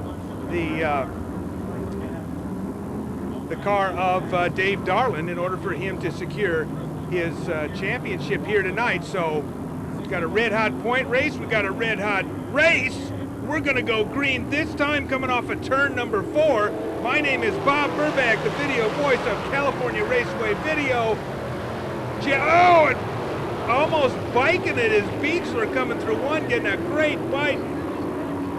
Speaker 1: the car of Dave Darlin in order for him to secure his championship here tonight. So we've got a red-hot point race. We've got a red-hot race. We're going to go green this time, coming off of turn number 4. My name is Bob Burbach, the video voice of California Raceway Video. Oh, and almost biking it is Beechler coming through one, getting a great bite.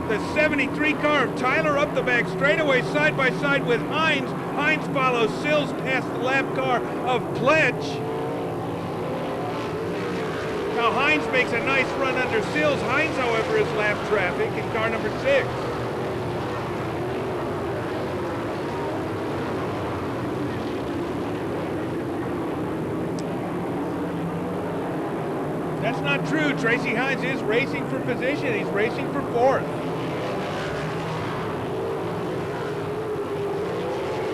Speaker 1: The 73 car of Tyler up the back straightaway, side by side with Hines. Hines follows Sills past the lap car of Pledge. Now Hines makes a nice run under Sills. Hines, however, is lap traffic in car number 6. That's not true. Tracy Hines is racing for position. He's racing for 4th.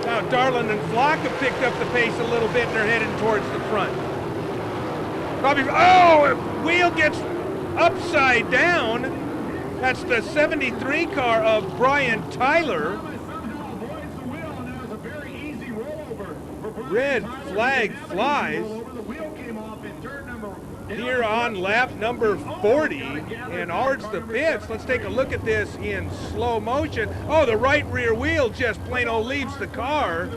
Speaker 1: Now Darlin and Flock have picked up the pace a little bit and are heading towards the front. Probably, oh, wheel gets upside down. That's the 73 car of Brian Tyler. Red flag flies here on lap number 40 and towards the pits. Let's take a look at this in slow motion. Oh, the right rear wheel just plain old leaves the car.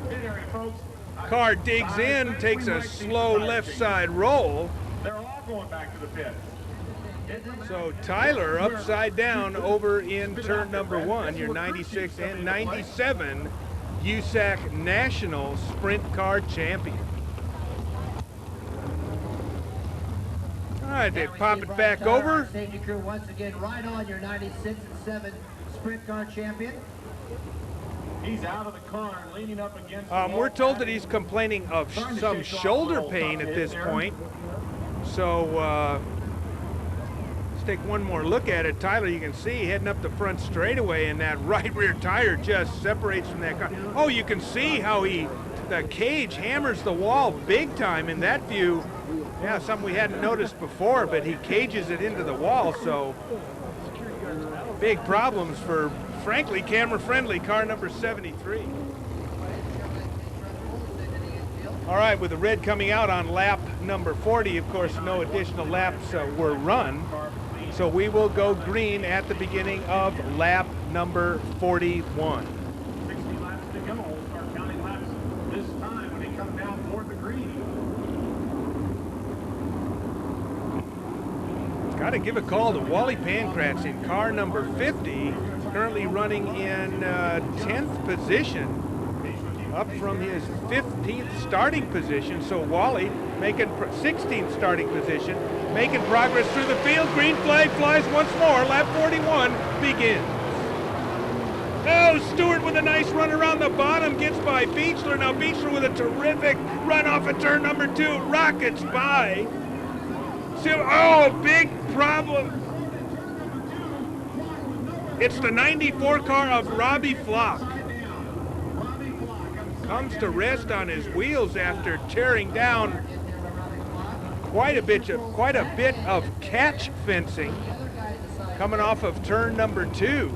Speaker 1: Car digs in, takes a slow left side roll.
Speaker 4: They're all going back to the pit.
Speaker 1: So Tyler upside down over in turn number 1, your 96 and 97 USAC National Sprint Car Champion. All right, they pop it back over.
Speaker 5: Safety crew once again right on your 96 and 7 Sprint Car Champion.
Speaker 4: He's out of the car and leaning up against the
Speaker 1: We're told that he's complaining of some shoulder pain at this point. So let's take one more look at it. Tyler, you can see heading up the front straightaway, and that right rear tire just separates from that car. Oh, you can see how the cage hammers the wall big time in that view. Yeah, something we hadn't noticed before, but he cages it into the wall, so big problems for, frankly, camera-friendly car number 73. All right, with the red coming out on lap number 40, of course, no additional laps were run. So we will go green at the beginning of lap number 41.
Speaker 4: 60 laps to go. We'll start counting laps this time when they come down toward the green.
Speaker 1: Got to give a call to Wally Pankratz in car number 50, currently running in 10th position, up from his 15th starting position. So Wally making 16th starting position, making progress through the field. Green flag flies once more. Lap 41 begins. Oh, Stewart with a nice run around the bottom, gets by Beechler. Now Beechler with a terrific run off of turn number 2, rockets by. Oh, big problem. It's the 94 car of Robbie Flock. Comes to rest on his wheels after tearing down quite a bit of catch fencing coming off of turn number 2.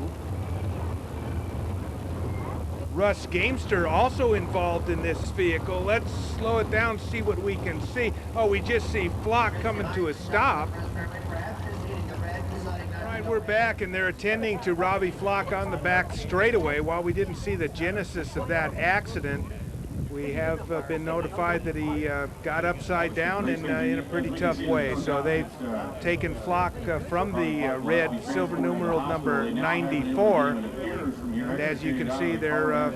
Speaker 1: Russ Gamester also involved in this vehicle. Let's slow it down, see what we can see. Oh, we just see Flock coming to a stop. All right, we're back, and they're attending to Robbie Flock on the back straightaway. While we didn't see the genesis of that accident, we have been notified that he got upside down and in a pretty tough way. So they've taken Flock from the red silver numeral number 94. And as you can see, they're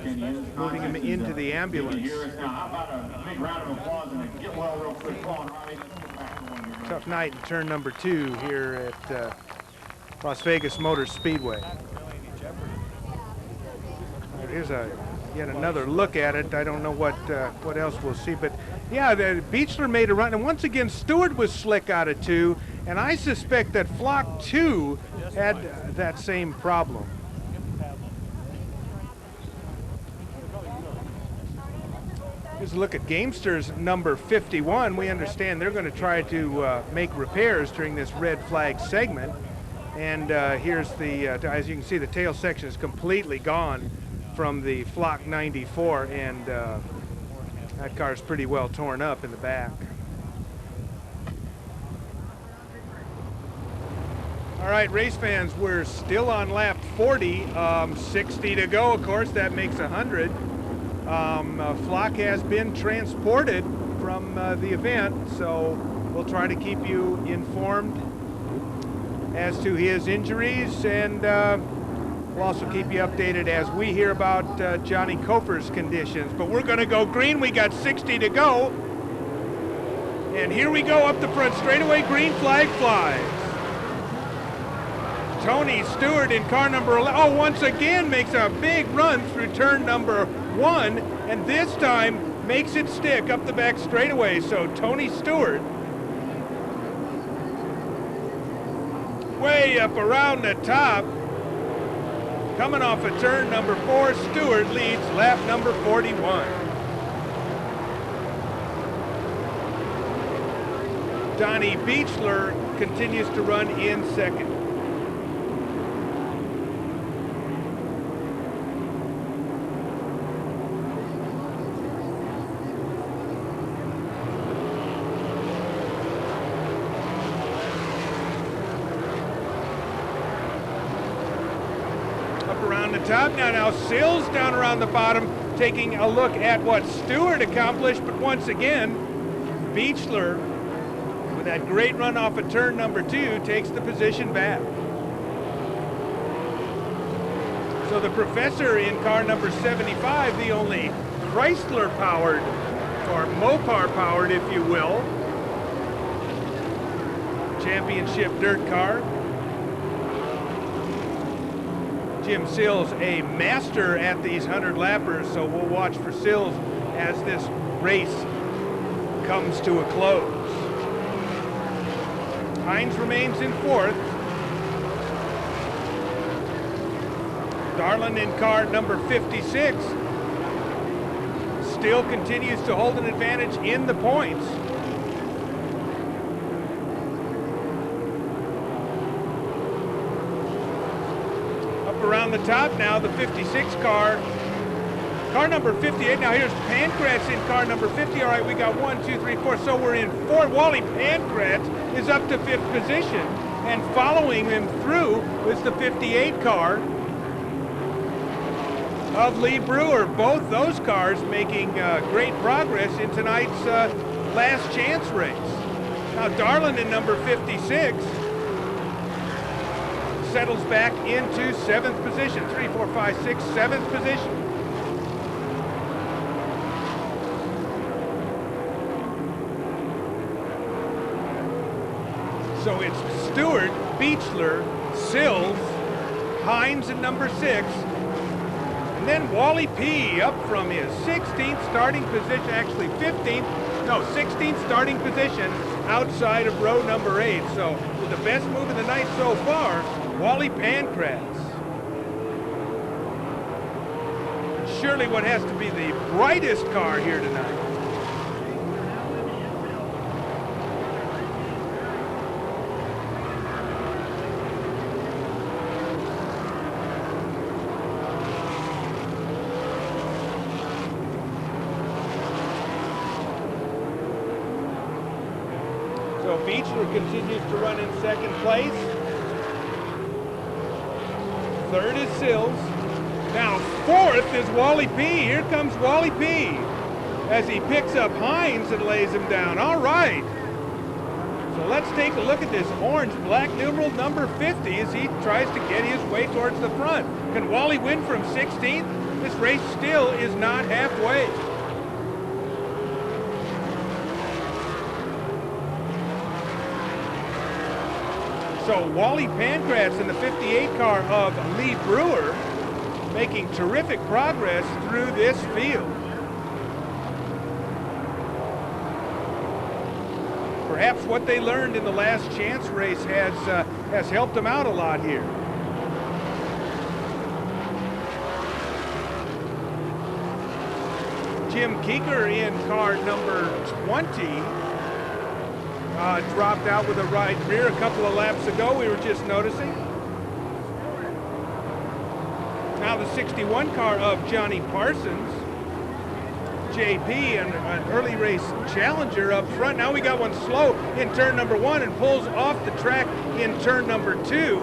Speaker 1: moving him into the ambulance. Tough night in turn number 2 here at Las Vegas Motor Speedway. Here's yet another look at it. I don't know what else we'll see, but yeah, the Beechler made a run, and once again Stewart was slick out of 2, and I suspect that Flock 2 had that same problem. Here's a look at Gamester's number 51. We understand they're going to try to make repairs during this red flag segment, and here's the as you can see, the tail section is completely gone from the Flock 94, and that car's pretty well torn up in the back. All right, race fans, we're still on lap 40, 60 to go, of course, that makes 100. Flock has been transported from the event, so we'll try to keep you informed as to his injuries, and we'll also keep you updated as we hear about Johnny Kofer's conditions. But we're going to go green. We got 60 to go. And here we go up the front straightaway. Green flag flies. Tony Stewart in car number 11. Oh, once again makes a big run through turn number 1. And this time makes it stick up the back straightaway. So Tony Stewart way up around the top. Coming off of turn number 4, Stewart leads lap number 41. Donnie Beechler continues to run in second. Around the top now Sills down around the bottom, taking a look at what Stewart accomplished, but once again Beechler, with that great run off of turn number 2, takes the position back. So the Professor in car number 75, the only Chrysler powered, or Mopar powered if you will, championship dirt car. Jim Sills, a master at these 100 lappers, so we'll watch for Sills as this race comes to a close. Hines remains in 4th. Darlin in car number 56 still continues to hold an advantage in the points. Around the top now, the 56 car number 58. Now here's Pankratz in car number 50. All right, we got 1, 2, 3, 4. So we're in 4. Wally Pankratz is up to 5th position, and following him through was the 58 car of Lee Brewer. Both those cars making great progress in tonight's last chance race. Now Darlin in number 56 settles back into 7th position. 3, 4, 5, 6, 7th position. So it's Stewart, Beechler, Sills, Hines at number 6, and then Wally P. up from his 16th starting position, actually 16th starting position outside of row number 8. So with the best move of the night so far, Wally Pankratz. Surely what has to be the brightest car here tonight. So Beechler continues to run in second place. Third is Sills. Now fourth is Wally P. Here comes Wally P. as he picks up Hines and lays him down. All right. So let's take a look at this orange black numeral number 50 as he tries to get his way towards the front. Can Wally win from 16th? This race still is not halfway. So Wally Pancratz in the 58 car of Lee Brewer making terrific progress through this field. Perhaps what they learned in the last chance race has helped them out a lot here. Jim Keeker in car number 20 dropped out with a right rear a couple of laps ago, we were just noticing. Now the 61 car of Johnny Parsons. JP, an early race challenger up front. Now we got one slow in turn number 1 and pulls off the track in turn number 2.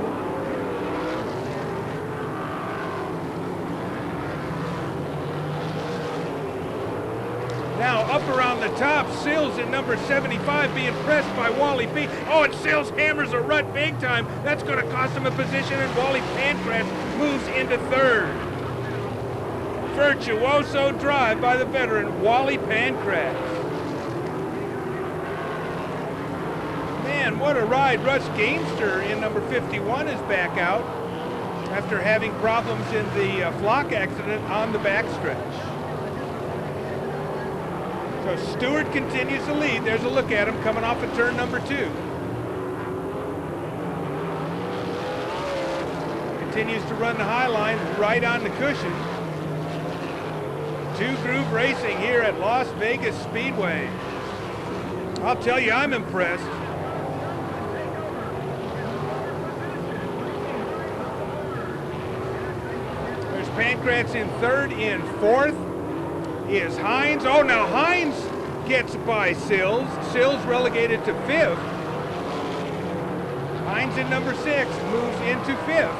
Speaker 1: Now up around the top, Sills in number 75 being pressed by Wally P. Oh, and Sills hammers a rut big time. That's going to cost him a position, and Wally Pancratz moves into third. Virtuoso drive by the veteran Wally Pancratz. Man, what a ride. Russ Gamester in number 51 is back out after having problems in the flock accident on the backstretch. So Stewart continues to lead. There's a look at him coming off of turn number 2. Continues to run the high line right on the cushion. Two-groove racing here at Las Vegas Speedway. I'll tell you, I'm impressed. There's Pancratz in third. In fourth is Hines. Oh, now Hines gets by Sills. Sills relegated to fifth. Hines in number 6 moves into fifth.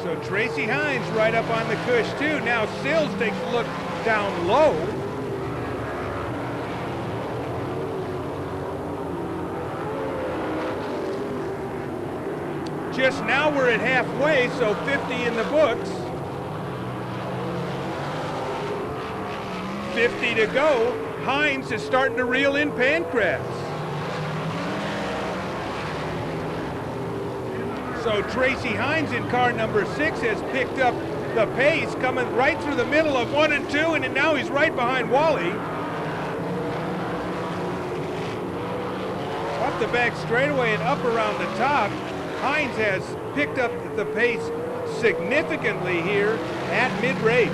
Speaker 1: So Tracy Hines right up on the cush too. Now Sills takes a look down low. Just now we're at halfway, so 50 in the books. 50 to go. Hines is starting to reel in Pancratz. So Tracy Hines in car number 6 has picked up the pace, coming right through the middle of 1 and 2, and now he's right behind Wally. Up the back straightaway and up around the top, Hines has picked up the pace significantly here at mid-race.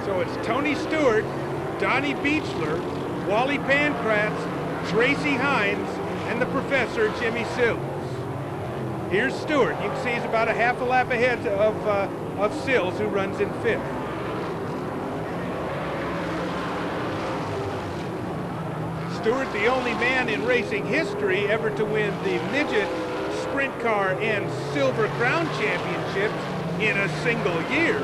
Speaker 1: So it's Tony Stewart, Donnie Beechler, Wally Pancratz, Tracy Hines, and the Professor, Jimmy Sills. Here's Stewart. You can see he's about a half a lap ahead of Sills, who runs in fifth. Stewart, the only man in racing history ever to win the Midget, Sprint Car, and Silver Crown championships in a single year.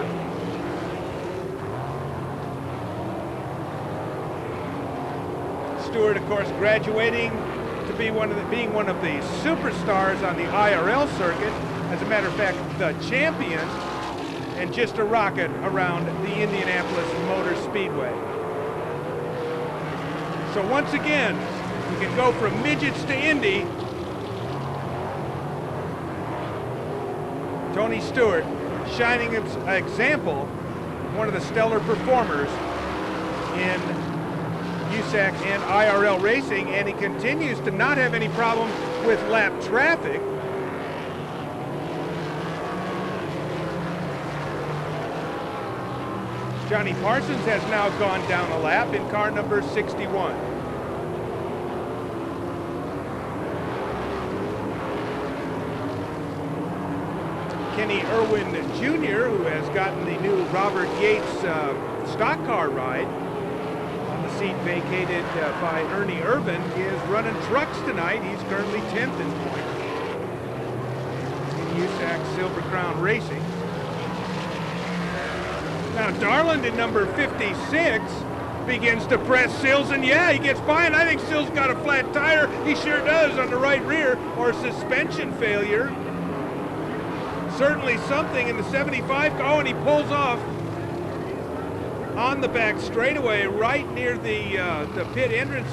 Speaker 1: Stewart, of course, graduating to be being one of the superstars on the IRL circuit. As a matter of fact, the champion, and just a rocket around the Indianapolis Motor Speedway. So once again, we can go from midgets to Indy. Tony Stewart shining an example, one of the stellar performers in USAC and IRL racing, and he continues to not have any problem with lap traffic. Johnny Parsons has now gone down a lap in car number 61. Kenny Irwin Jr., who has gotten the new Robert Yates stock car ride. On the seat vacated by Ernie Urban is running trucks tonight. He's currently 10th in points in USAC Silver Crown Racing. Now Darland in number 56 begins to press Sills, and yeah, he gets by, and I think Sills got a flat tire. He sure does on the right rear, or suspension failure. Certainly something in the 75. Oh, and he pulls off on the back straightaway right near the pit entrance,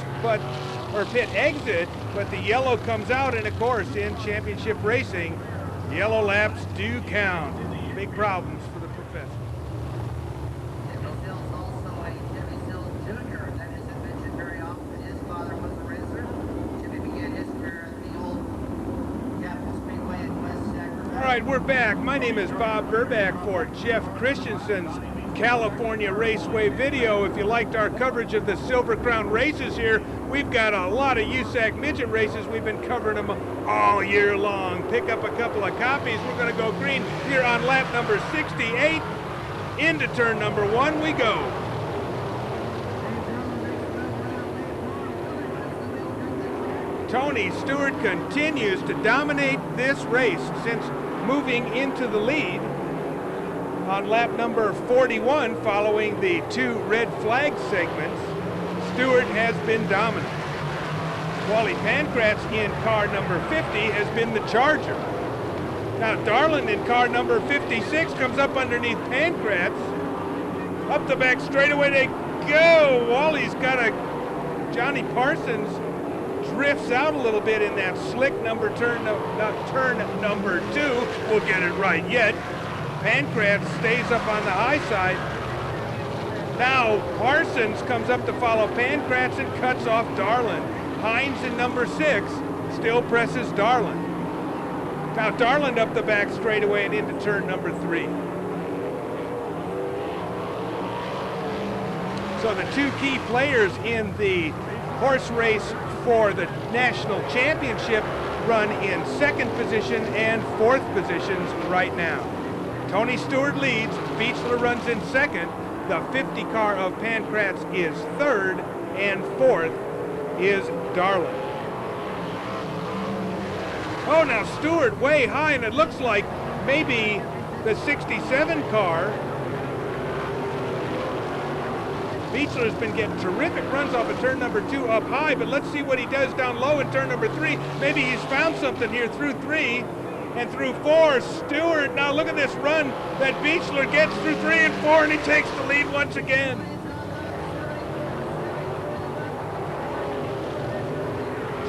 Speaker 1: or pit exit, but the yellow comes out, and of course in championship racing, yellow laps do count. Big problems for the professor.
Speaker 5: Jimmy Sills also a Jimmy Sills Jr. That isn't mentioned very often. His father was a racer. Jimmy began his career at the old Capital Speedway in West Sacramento.
Speaker 1: All right, we're back. My name is Bob Burback for Jeff Christensen's California Raceway Video. If you liked our coverage of the Silver Crown races here, we've got a lot of USAC midget races. We've been covering them all year long. Pick up a couple of copies. We're going to go green here on lap number 68. Into turn number 1 we go. Tony Stewart continues to dominate this race since moving into the lead on lap number 41 following the 2 red flag segments. Stewart has been dominant. Wally Pancratz in car number 50 has been the charger. Now Darland in car number 56 comes up underneath Pancratz. Up the back straightaway they go. Wally's got a Johnny Parsons drifts out a little bit in that slick turn number 2. We'll get it right yet. Pancratz stays up on the high side. Now Parsons comes up to follow Pancratz and cuts off Darland. Hines in number 6 still presses Darland. Now Darland up the back straightaway and into turn number 3. So the 2 key players in the horse race for the national championship run in 2nd position and 4th positions right now. Tony Stewart leads, Beechler runs in 2nd, the 50 car of Pancratz is 3rd, and 4th is Darland. Oh, now Stewart way high, and it looks like maybe the 67 car. Beechler's been getting terrific runs off of turn number 2 up high, but let's see what he does down low in turn number 3. Maybe he's found something here through 3 and through 4. Stewart, now look at this run that Beechler gets through 3 and 4, and he takes the lead once again.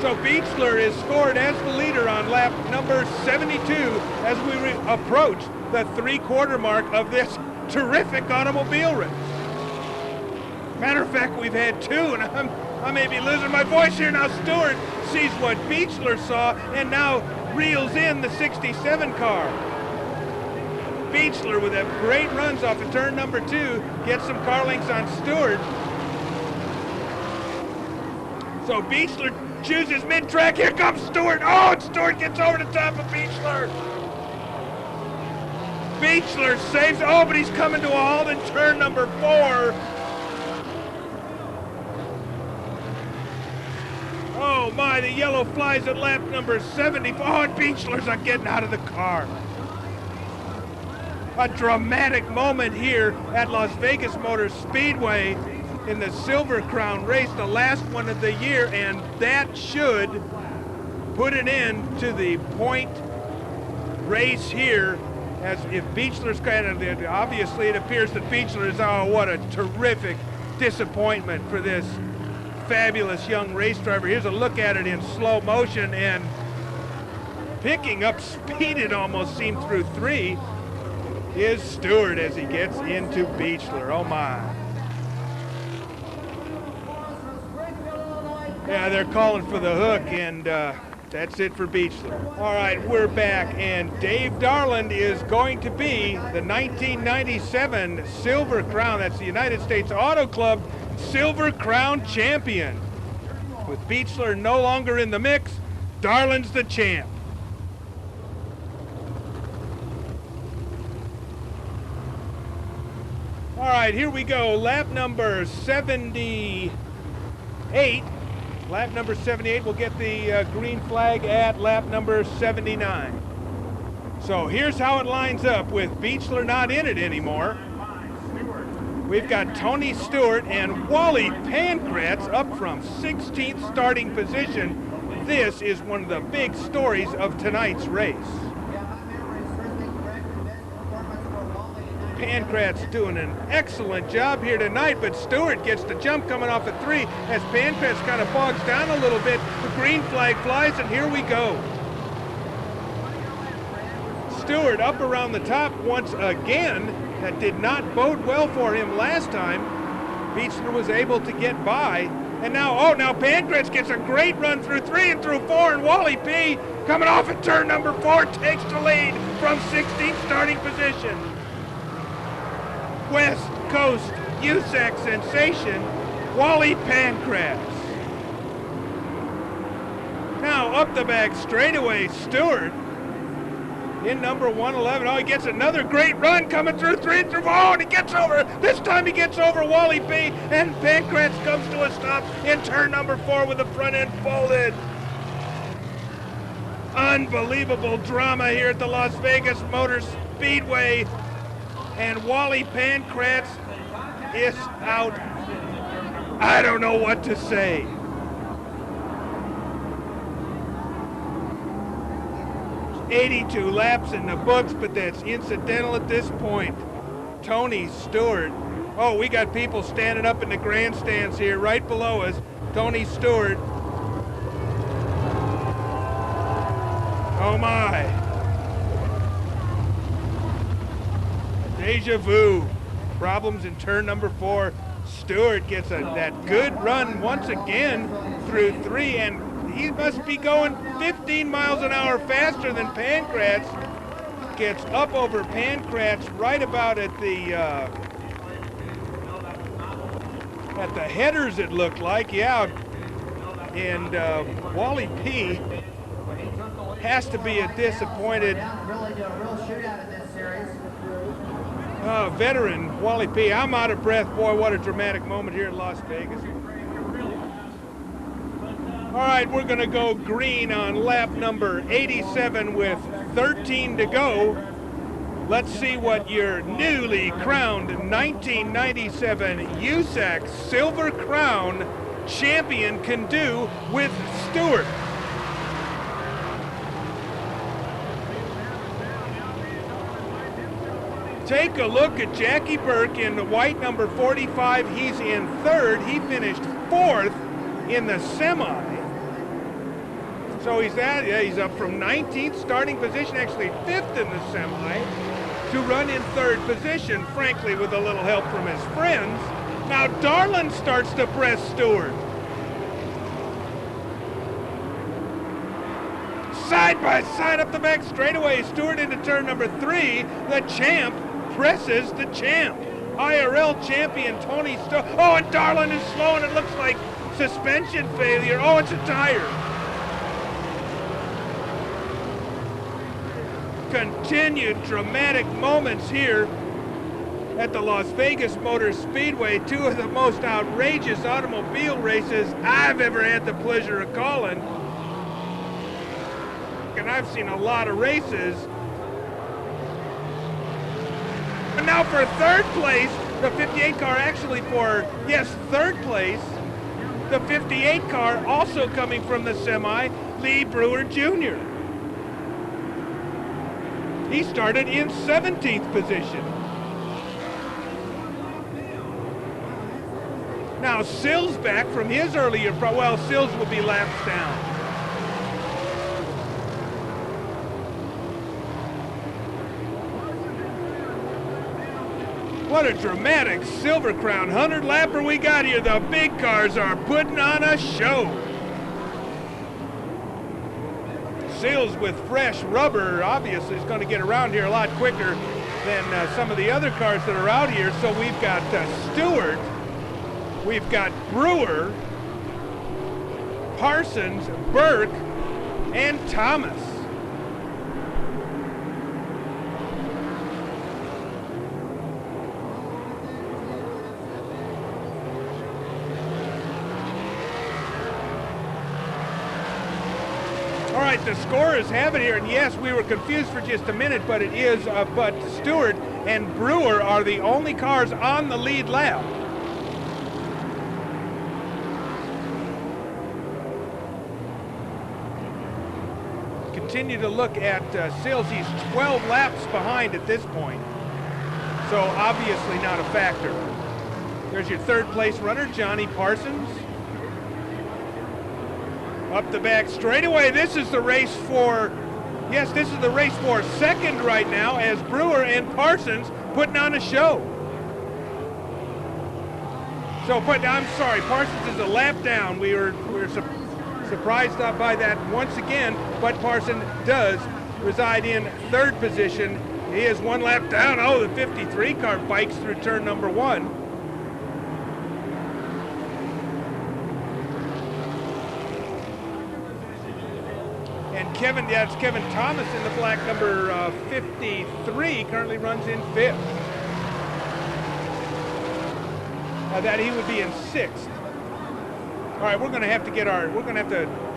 Speaker 1: So Beechler is scored as the leader on lap number 72 as we approach the 3/4 mark of this terrific automobile race. Matter of fact, we've had 2, and I may be losing my voice here now. Stewart sees what Beechler saw and now reels in the 67 car. Beechler with a great runs off of turn number 2 gets some car links on Stewart. So Beechler chooses mid-track. Here comes Stewart. Oh, and Stewart gets over the top of Beechler. Beechler saves. Oh, but he's coming to a halt in turn number 4. Oh my, the yellow flies at lap number 70. Oh, and Beechler's not getting out of the car. A dramatic moment here at Las Vegas Motor Speedway in the Silver Crown race, the last one of the year, and that should put an end to the point race here, as if Beechler's kind of, obviously it appears that Beechler is, oh, what a terrific disappointment for this fabulous young race driver. Here's a look at it in slow motion, and picking up speed, it almost seemed, through 3 is Stewart as he gets into Beechler. Oh my. Yeah, they're calling for the hook, and that's it for Beechler. All right, we're back, and Dave Darland is going to be the 1997 Silver Crown, that's the United States Auto Club Silver Crown champion. With Beechler no longer in the mix, Darland's the champ. All right, here we go. Lap number 78. Lap number 78 will get the green flag at lap number 79. So here's how it lines up with Beechler not in it anymore. We've got Tony Stewart and Wally Pankratz up from 16th starting position. This is one of the big stories of tonight's race. Pankratz doing an excellent job here tonight, but Stewart gets the jump coming off at 3 as Pankratz kind of bogs down a little bit. The green flag flies, and here we go. Stewart up around the top once again. That did not bode well for him last time. Beechler was able to get by. And now, now Pankratz gets a great run through 3 and through 4, and Wally P. coming off at turn number 4 takes the lead from 16th starting position. West Coast USAC sensation, Wally Pankratz. Now up the back straightaway, Stewart in number 111. Oh, he gets another great run coming through 3 and through 4, and he gets over. This time he gets over Wally P, and Pankratz comes to a stop in turn number 4 with the front end folded. Unbelievable drama here at the Las Vegas Motor Speedway. And Wally Pankratz is out. I don't know what to say. "82 laps in the books, but that's incidental at this point." Tony Stewart. Oh, we got people standing up in the grandstands here right below us. Tony Stewart. Oh my. Deja vu. Problems in turn number 4. Stewart gets that good run once again through 3, and he must be going 15 miles an hour faster than Pankratz. Gets up over Pankratz right about at the headers, it looked like, yeah. And Wally P. has to be a disappointed veteran, Wally P. I'm out of breath. Boy, what a dramatic moment here in Las Vegas. All right, we're going to go green on lap number 87 with 13 to go. Let's see what your newly crowned 1997 USAC Silver Crown champion can do with Stewart. Take a look at Jackie Burke in the white number 45. He's in 3rd. He finished 4th in the semi. So he's up from 19th starting position, actually 5th in the semi, to run in 3rd position, frankly, with a little help from his friends. Now Darlin starts to press Stewart. Side by side up the back straightaway. Stewart into turn number 3. The champ presses the champ. IRL champion Tony Stewart. Oh, and Darlin is slow, and it looks like suspension failure. Oh, it's a tire. Continued dramatic moments here at the Las Vegas Motor Speedway. 2 of the most outrageous automobile races I've ever had the pleasure of calling. And I've seen a lot of races. And now for 3rd place, the 58 car actually for, yes, 3rd place. The 58 car also coming from the semi, Lee Brewer Jr. He started in 17th position. Now Sills back from his earlier, well, Sills will be laps down. What a dramatic Silver Crown 100 lapper we got here. The big cars are putting on a show. Sills with fresh rubber obviously is going to get around here a lot quicker than some of the other cars that are out here. So we've got Stewart, we've got Brewer, Parsons, Burke, and Thomas. right, the scorers have it here, and yes, we were confused for just a minute, but it is, but Stewart and Brewer are the only cars on the lead lap. Continue to look at Sills. He's 12 laps behind at this point, so obviously not a factor. There's your third place runner, Johnny Parsons. Up the back straightaway. This is the race for, yes, this is the race for second right now, as Brewer and Parsons putting on a show. So, but I'm sorry, Parsons is a lap down. We were surprised by that once again, but Parsons does reside in third position. He is one lap down. Oh, the 53 car bikes through turn number 1. And Kevin, yeah, it's Kevin Thomas in the black number 53, currently runs in 5th. That he would be in 6th. All right, we're going to have to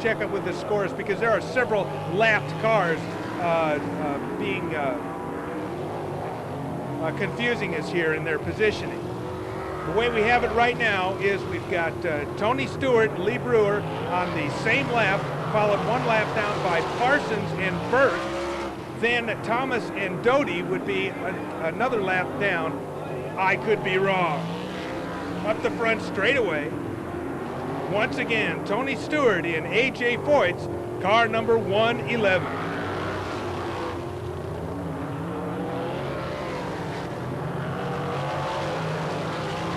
Speaker 1: check up with the scores, because there are several lapped cars being confusing us here in their positioning. The way we have it right now is we've got Tony Stewart and Lee Brewer on the same lap, followed one lap down by Parsons and Burke. Then Thomas and Doty would be another lap down. I could be wrong. Up the front straightaway, once again, Tony Stewart in A.J. Foyt's car number 111.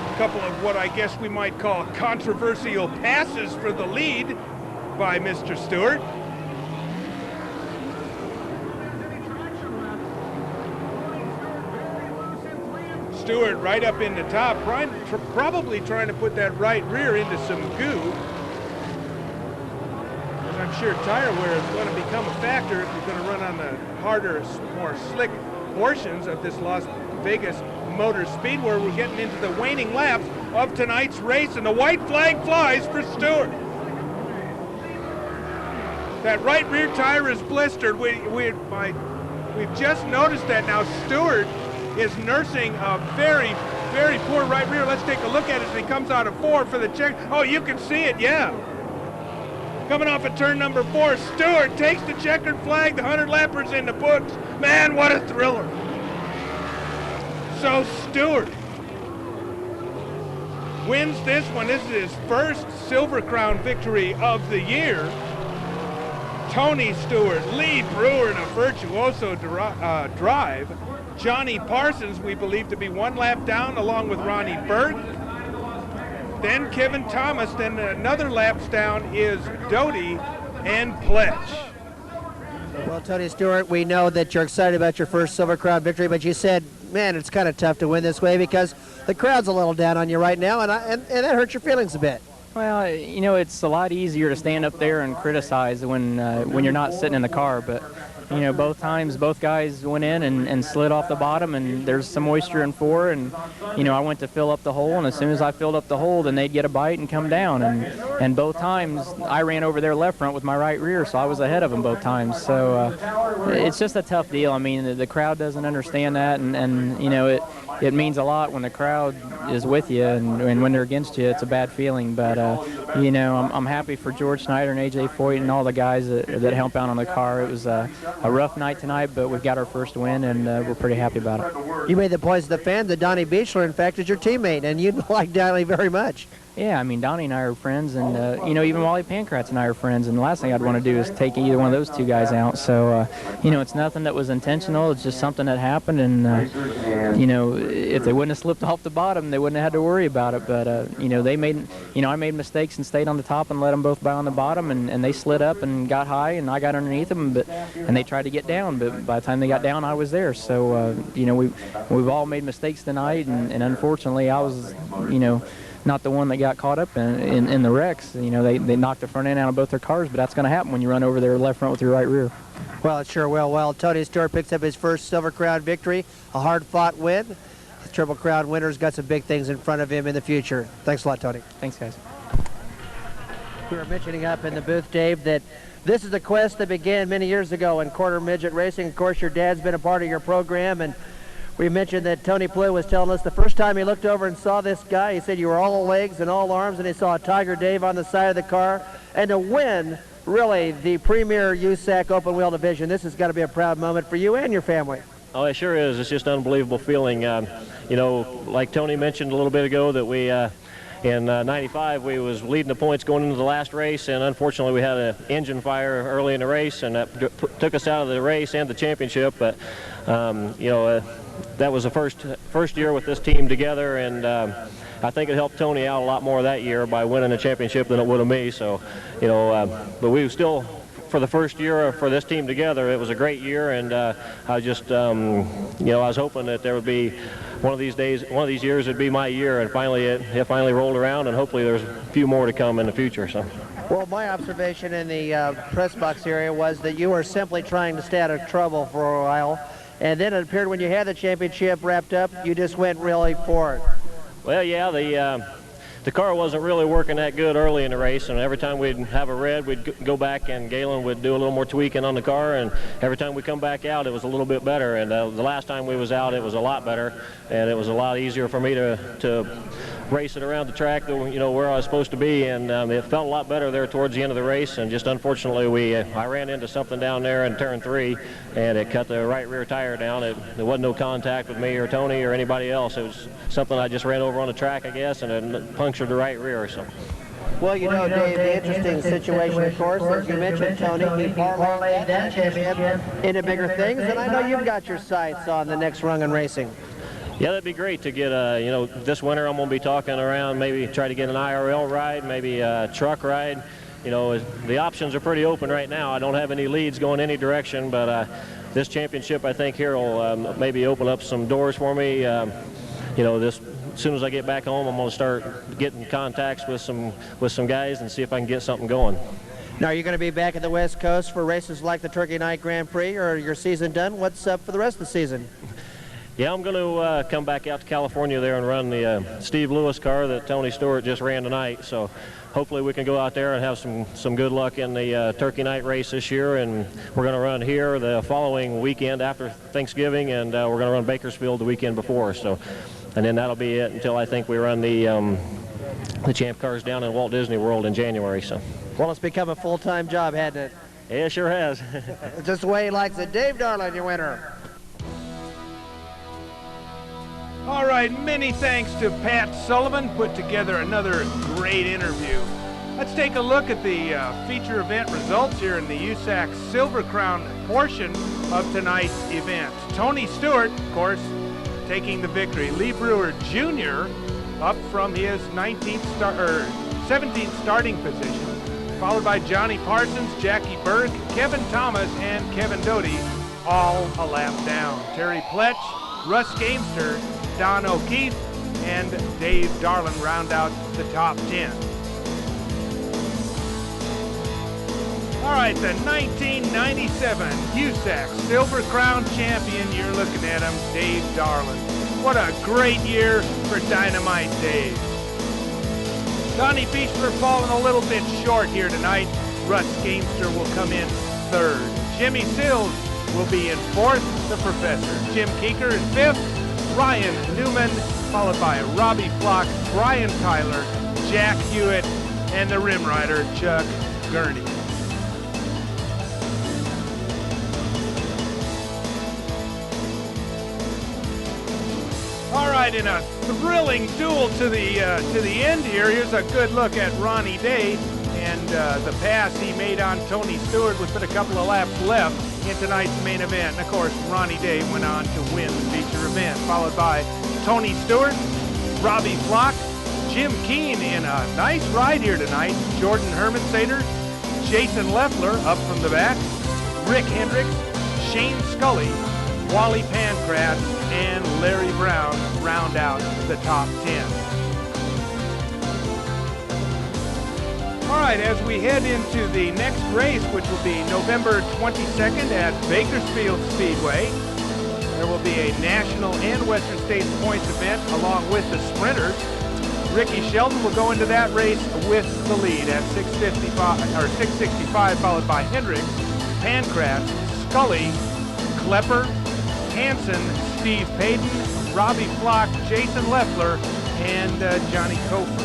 Speaker 1: A couple of what I guess we might call controversial passes for the lead by Mr. Stewart. Stewart right up in the top, probably trying to put that right rear into some goo. And I'm sure tire wear is going to become a factor if you're going to run on the harder, more slick portions of this Las Vegas Motor Speedway. We're getting into the waning laps of tonight's race, and the white flag flies for Stewart. That right rear tire is blistered. We've just noticed that now. Stewart is nursing a very, very poor right rear. Let's take a look at it as he comes out of 4 for the check. Oh, you can see it, yeah. Coming off of turn number 4, Stewart takes the checkered flag. The 100 lappers in the books. Man, what a thriller. So Stewart wins this one. This is his first Silver Crown victory of the year. Tony Stewart, Lee Brewer in a virtuoso drive. Johnny Parsons, we believe to be one lap down, along with Ronnie Burke. Then Kevin Thomas, then another laps down is Doty and Pletch.
Speaker 5: Well, Tony Stewart, we know that you're excited about your first Silver Crown victory, but you said, man, it's kind of tough to win this way because the crowd's a little down on you right now, and that hurts your feelings a bit.
Speaker 6: Well, you know, it's a lot easier to stand up there and criticize when you're not sitting in the car, but you know, both times, both guys went in and slid off the bottom, and there's some moisture in 4, and, you know, I went to fill up the hole, and as soon as I filled up the hole, then they'd get a bite and come down, and both times I ran over their left front with my right rear, so I was ahead of them both times. So it's just a tough deal. I mean, the crowd doesn't understand that, and you know, it means a lot when the crowd is with you, and when they're against you, it's a bad feeling. But you know, I'm happy for George Snyder and A.J. Foyt and all the guys that help out on the car. It was a rough night tonight, but we've got our first win, and we're pretty happy about it.
Speaker 5: You made the points of the fan that Donnie Beechler, in fact, is your teammate, and you like Donnie very much.
Speaker 6: Yeah, I mean, Donnie and I are friends, and, you know, even Wally Pankratz and I are friends, and the last thing I'd want to do is take either one of those two guys out. So, you know, it's nothing that was intentional. It's just something that happened, and, you know, if they wouldn't have slipped off the bottom, they wouldn't have had to worry about it. But, you know, I made mistakes and stayed on the top and let them both by on the bottom, and they slid up and got high, and I got underneath them, and they tried to get down, but by the time they got down, I was there. So, you know, we've all made mistakes tonight, and unfortunately, I was, you know, not the one that got caught up in the wrecks. You know, they knocked the front end out of both their cars, but that's going to happen when you run over their left front with your right rear.
Speaker 5: Well, it sure will. Well, Tony Stewart picks up his first Silver Crown victory, a hard-fought win. The Triple Crown winner's got some big things in front of him in the future. Thanks a lot, Tony.
Speaker 6: Thanks, guys.
Speaker 5: We were mentioning up in the booth, Dave, that
Speaker 7: This is a quest that began many years ago in quarter midget racing. Of course, your dad's been a part of your program, and we mentioned that Tony Plew was telling us the first time he looked over and saw this guy, he said you were all legs and all arms, and he saw Tiger Dave on the side of the car. And to win, really, the premier USAC open wheel division, this has got to be a proud moment for you and your family.
Speaker 8: Oh, it sure is. It's just an unbelievable feeling. You know, like Tony mentioned a little bit ago, that we in '95 we was leading the points going into the last race, and unfortunately we had an engine fire early in the race, and that took us out of the race and the championship. But you know, that was the first year with this team together, and I think it helped Tony out a lot more that year by winning the championship than it would have me. So, you know, but we still, for the first year for this team together, it was a great year, and I just, you know, I was hoping that there would be one of these days, one of these years, it'd be my year, and finally it finally rolled around, and hopefully there's a few more to come in the future. So.
Speaker 7: Well, my observation in the press box area was that you were simply trying to stay out of trouble for a while, and then it appeared when you had the championship wrapped up, you just went really for it.
Speaker 8: Well, yeah, the car wasn't really working that good early in the race, and every time we'd have a red, we'd go back and Galen would do a little more tweaking on the car, and every time we come back out, it was a little bit better. And the last time we was out, it was a lot better, and it was a lot easier for me to race it around the track, you know, where I was supposed to be, and it felt a lot better there towards the end of the race. And just unfortunately, I ran into something down there in turn 3, and it cut the right rear tire down. There wasn't no contact with me or Tony or anybody else. It was something I just ran over on the track, I guess, and it punctured the right rear. So.
Speaker 7: Well, you know, Dave, the interesting situation, of course, as you mentioned, Tony, he parlayed that championship into bigger things, and I know you've got your sights on the next rung in racing.
Speaker 8: Yeah, that'd be great to get you know, this winter I'm going to be talking around, maybe try to get an IRL ride, maybe a truck ride. You know, the options are pretty open right now. I don't have any leads going any direction, but this championship, I think, here will maybe open up some doors for me. You know, as soon as I get back home, I'm going to start getting contacts with some guys and see if I can get something going.
Speaker 7: Now, are you going to be back at the West Coast for races like the Turkey Night Grand Prix, or your season done? What's up for the rest of the season?
Speaker 8: Yeah, I'm going to come back out to California there and run the Steve Lewis car that Tony Stewart just ran tonight. So hopefully we can go out there and have some good luck in the Turkey Night race this year. And we're going to run here the following weekend after Thanksgiving, and we're going to run Bakersfield the weekend before. So, and then that'll be it until I think we run the champ cars down in Walt Disney World in January. So.
Speaker 7: Well, it's become a full-time job, hasn't it?
Speaker 8: Yeah, it sure has.
Speaker 7: Just the way he likes it. Dave Darlin, your winner.
Speaker 1: All right, many thanks to Pat Sullivan, put together another great interview. Let's take a look at the feature event results here in the USAC Silver Crown portion of tonight's event. Tony Stewart, of course, taking the victory. Lee Brewer Jr. up from his 17th starting position, followed by Johnny Parsons, Jackie Berg, Kevin Thomas, and Kevin Doty, all a lap down. Terry Pletch, Russ Gamester, Don O'Keefe, and Dave Darlin round out the top 10. All right, the 1997 USAC Silver Crown champion, you're looking at him, Dave Darlin. What a great year for Dynamite Dave. Donnie Fischler falling a little bit short here tonight. Russ Gamester will come in 3rd. Jimmy Sills will be in 4th. The Professor. Jim Keeker in 5th. Ryan Newman, followed by Robbie Flock, Brian Tyler, Jack Hewitt, and the rim rider, Chuck Gurney. All right, in a thrilling duel to the end here, here's a good look at Ronnie Day and the pass he made on Tony Stewart with but a couple of laps left in tonight's main event. And of course, Ronnie Day went on to win the feature event, followed by Tony Stewart, Robbie Flock, Jim Keene in a nice ride here tonight, Jordan Hermansader, Jason Leffler up from the back, Rick Hendricks, Shane Scully, Wally Pancrat, and Larry Brown round out the top 10. All right, as we head into the next race, which will be November 22nd at Bakersfield Speedway, there will be a national and Western States points event along with the sprinters. Ricky Sheldon will go into that race with the lead at 665, followed by Hendricks, Pancratz, Scully, Klepper, Hansen, Steve Payton, Robbie Flock, Jason Leffler, and Johnny Cofer.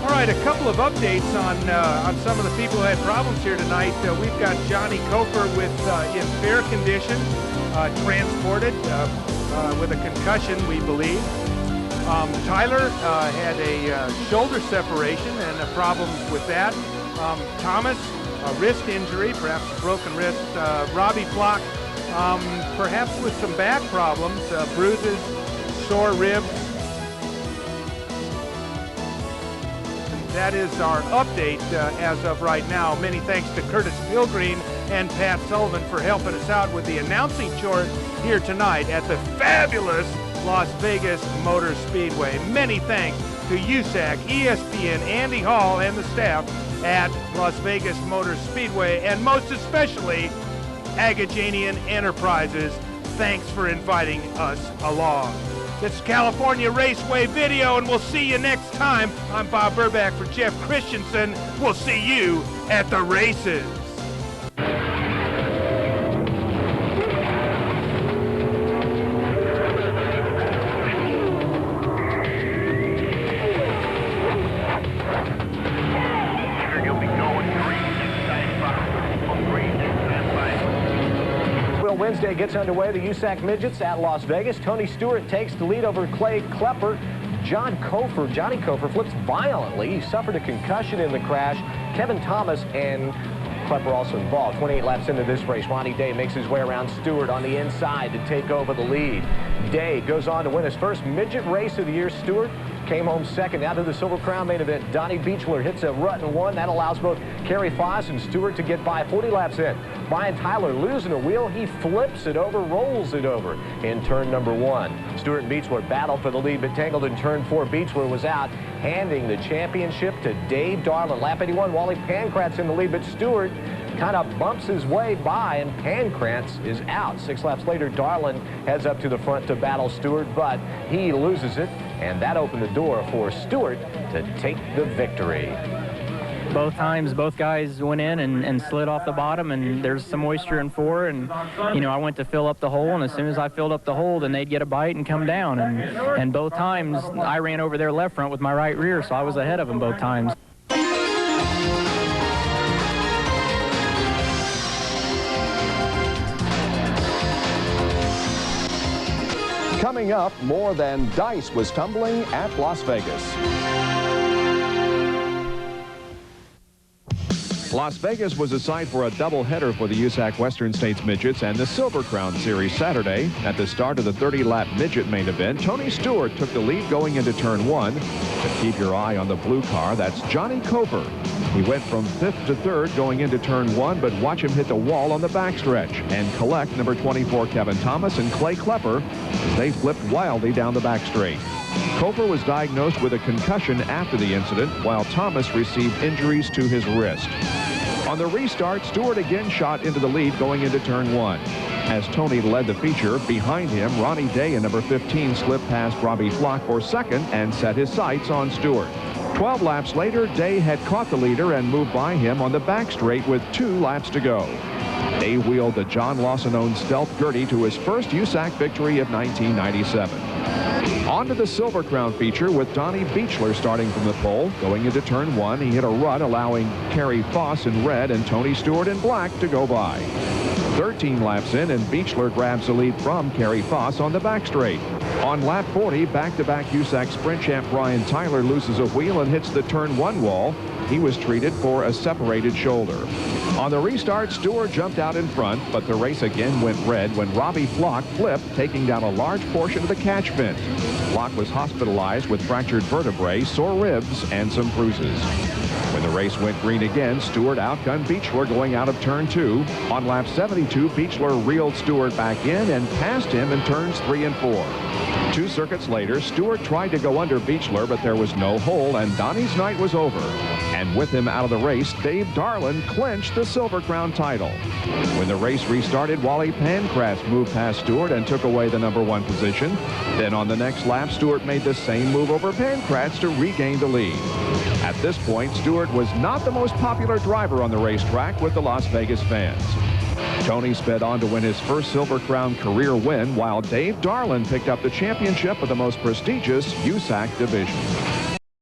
Speaker 1: All right, a couple of updates on some of the people who had problems here tonight. We've got Johnny Cofer with in fair condition, transported with a concussion, we believe. Tyler had a shoulder separation and problems with that. Thomas, a wrist injury, perhaps a broken wrist. Robbie Flock, perhaps with some back problems, bruises, sore ribs. That is our update as of right now. Many thanks to Curtis Pilgreen and Pat Sullivan for helping us out with the announcing chores here tonight at the fabulous Las Vegas Motor Speedway. Many thanks to USAC, ESPN, Andy Hall, and the staff at Las Vegas Motor Speedway, and most especially Agajanian Enterprises. Thanks for inviting us along. This is California Raceway Video, and we'll see you next time. I'm Bob Burback for Jeff Christensen. We'll see you at the races.
Speaker 9: Wednesday gets underway. The USAC Midgets at Las Vegas. Tony Stewart takes the lead over Clay Klepper. Johnny Cofer flips violently. He suffered a concussion in the crash. Kevin Thomas and Klepper also involved. 28 laps into this race, Ronnie Day makes his way around Stewart on the inside to take over the lead. Day goes on to win his first midget race of the year. Stewart came home second. Now to the Silver Crown main event. Donnie Beechler hits a rut and one. That allows both Kerry Foss and Stewart to get by 40 laps in. Brian Tyler losing a wheel. He flips it over, rolls it over in turn number one. Stewart and Beechler battle for the lead, but tangled in turn four. Beechler was out, handing the championship to Dave Darland. Lap 81, Wally Pancratz in the lead, but Stewart kind of bumps his way by, and Pancratz is out. 6 laps later, Darland heads up to the front to battle Stewart, but he loses it, and that opened the door for Stewart to take the victory.
Speaker 6: Both times, both guys went in and slid off the bottom, and there's some moisture in 4, and, you know, I went to fill up the hole, and as soon as I filled up the hole, then they'd get a bite and come down, and both times, I ran over their left front with my right rear, so I was ahead of them both times.
Speaker 10: Coming up, more than dice was tumbling at Las Vegas. Las Vegas was a site for a doubleheader for the USAC Western States Midgets and the Silver Crown Series Saturday. At the start of the 30-lap midget main event, Tony Stewart took the lead going into turn 1. But keep your eye on the blue car. That's Johnny Cofer. He went from 5th to 3rd going into turn 1, but watch him hit the wall on the backstretch and collect number 24 Kevin Thomas and Clay Klepper as they flipped wildly down the back straight. Cofer was diagnosed with a concussion after the incident, while Thomas received injuries to his wrist. On the restart, Stewart again shot into the lead going into turn 1. As Tony led the feature, behind him, Ronnie Day in number 15 slipped past Robbie Flock for second and set his sights on Stewart. 12 laps later, Day had caught the leader and moved by him on the back straight with 2 laps to go. Day wheeled the John Lawson-owned Stealth Gertie to his first USAC victory of 1997. On to the Silver Crown feature with Donnie Beechler starting from the pole. Going into turn 1, he hit a rut, allowing Kerry Foss in red and Tony Stewart in black to go by. 13 laps in, and Beechler grabs the lead from Kerry Foss on the back straight. On lap 40, back-to-back USAC sprint champ Brian Tyler loses a wheel and hits the turn 1 wall. He was treated for a separated shoulder. On the restart, Stewart jumped out in front, but the race again went red when Robbie Flock flipped, taking down a large portion of the catch vent. Flock was hospitalized with fractured vertebrae, sore ribs, and some bruises. When the race went green again, Stewart outgunned Beechler going out of turn 2. On lap 72, Beechler reeled Stewart back in and passed him in turns 3 and 4. 2 circuits later, Stewart tried to go under Beechler, but there was no hole, and Donnie's night was over. And with him out of the race, Dave Darland clinched the Silver Crown title. When the race restarted, Wally Pancratz moved past Stewart and took away the number 1 position. Then on the next lap, Stewart made the same move over Pancratz to regain the lead. At this point, Stewart was not the most popular driver on the racetrack with the Las Vegas fans. Tony sped on to win his first Silver Crown career win, while Dave Darland picked up the championship of the most prestigious USAC division.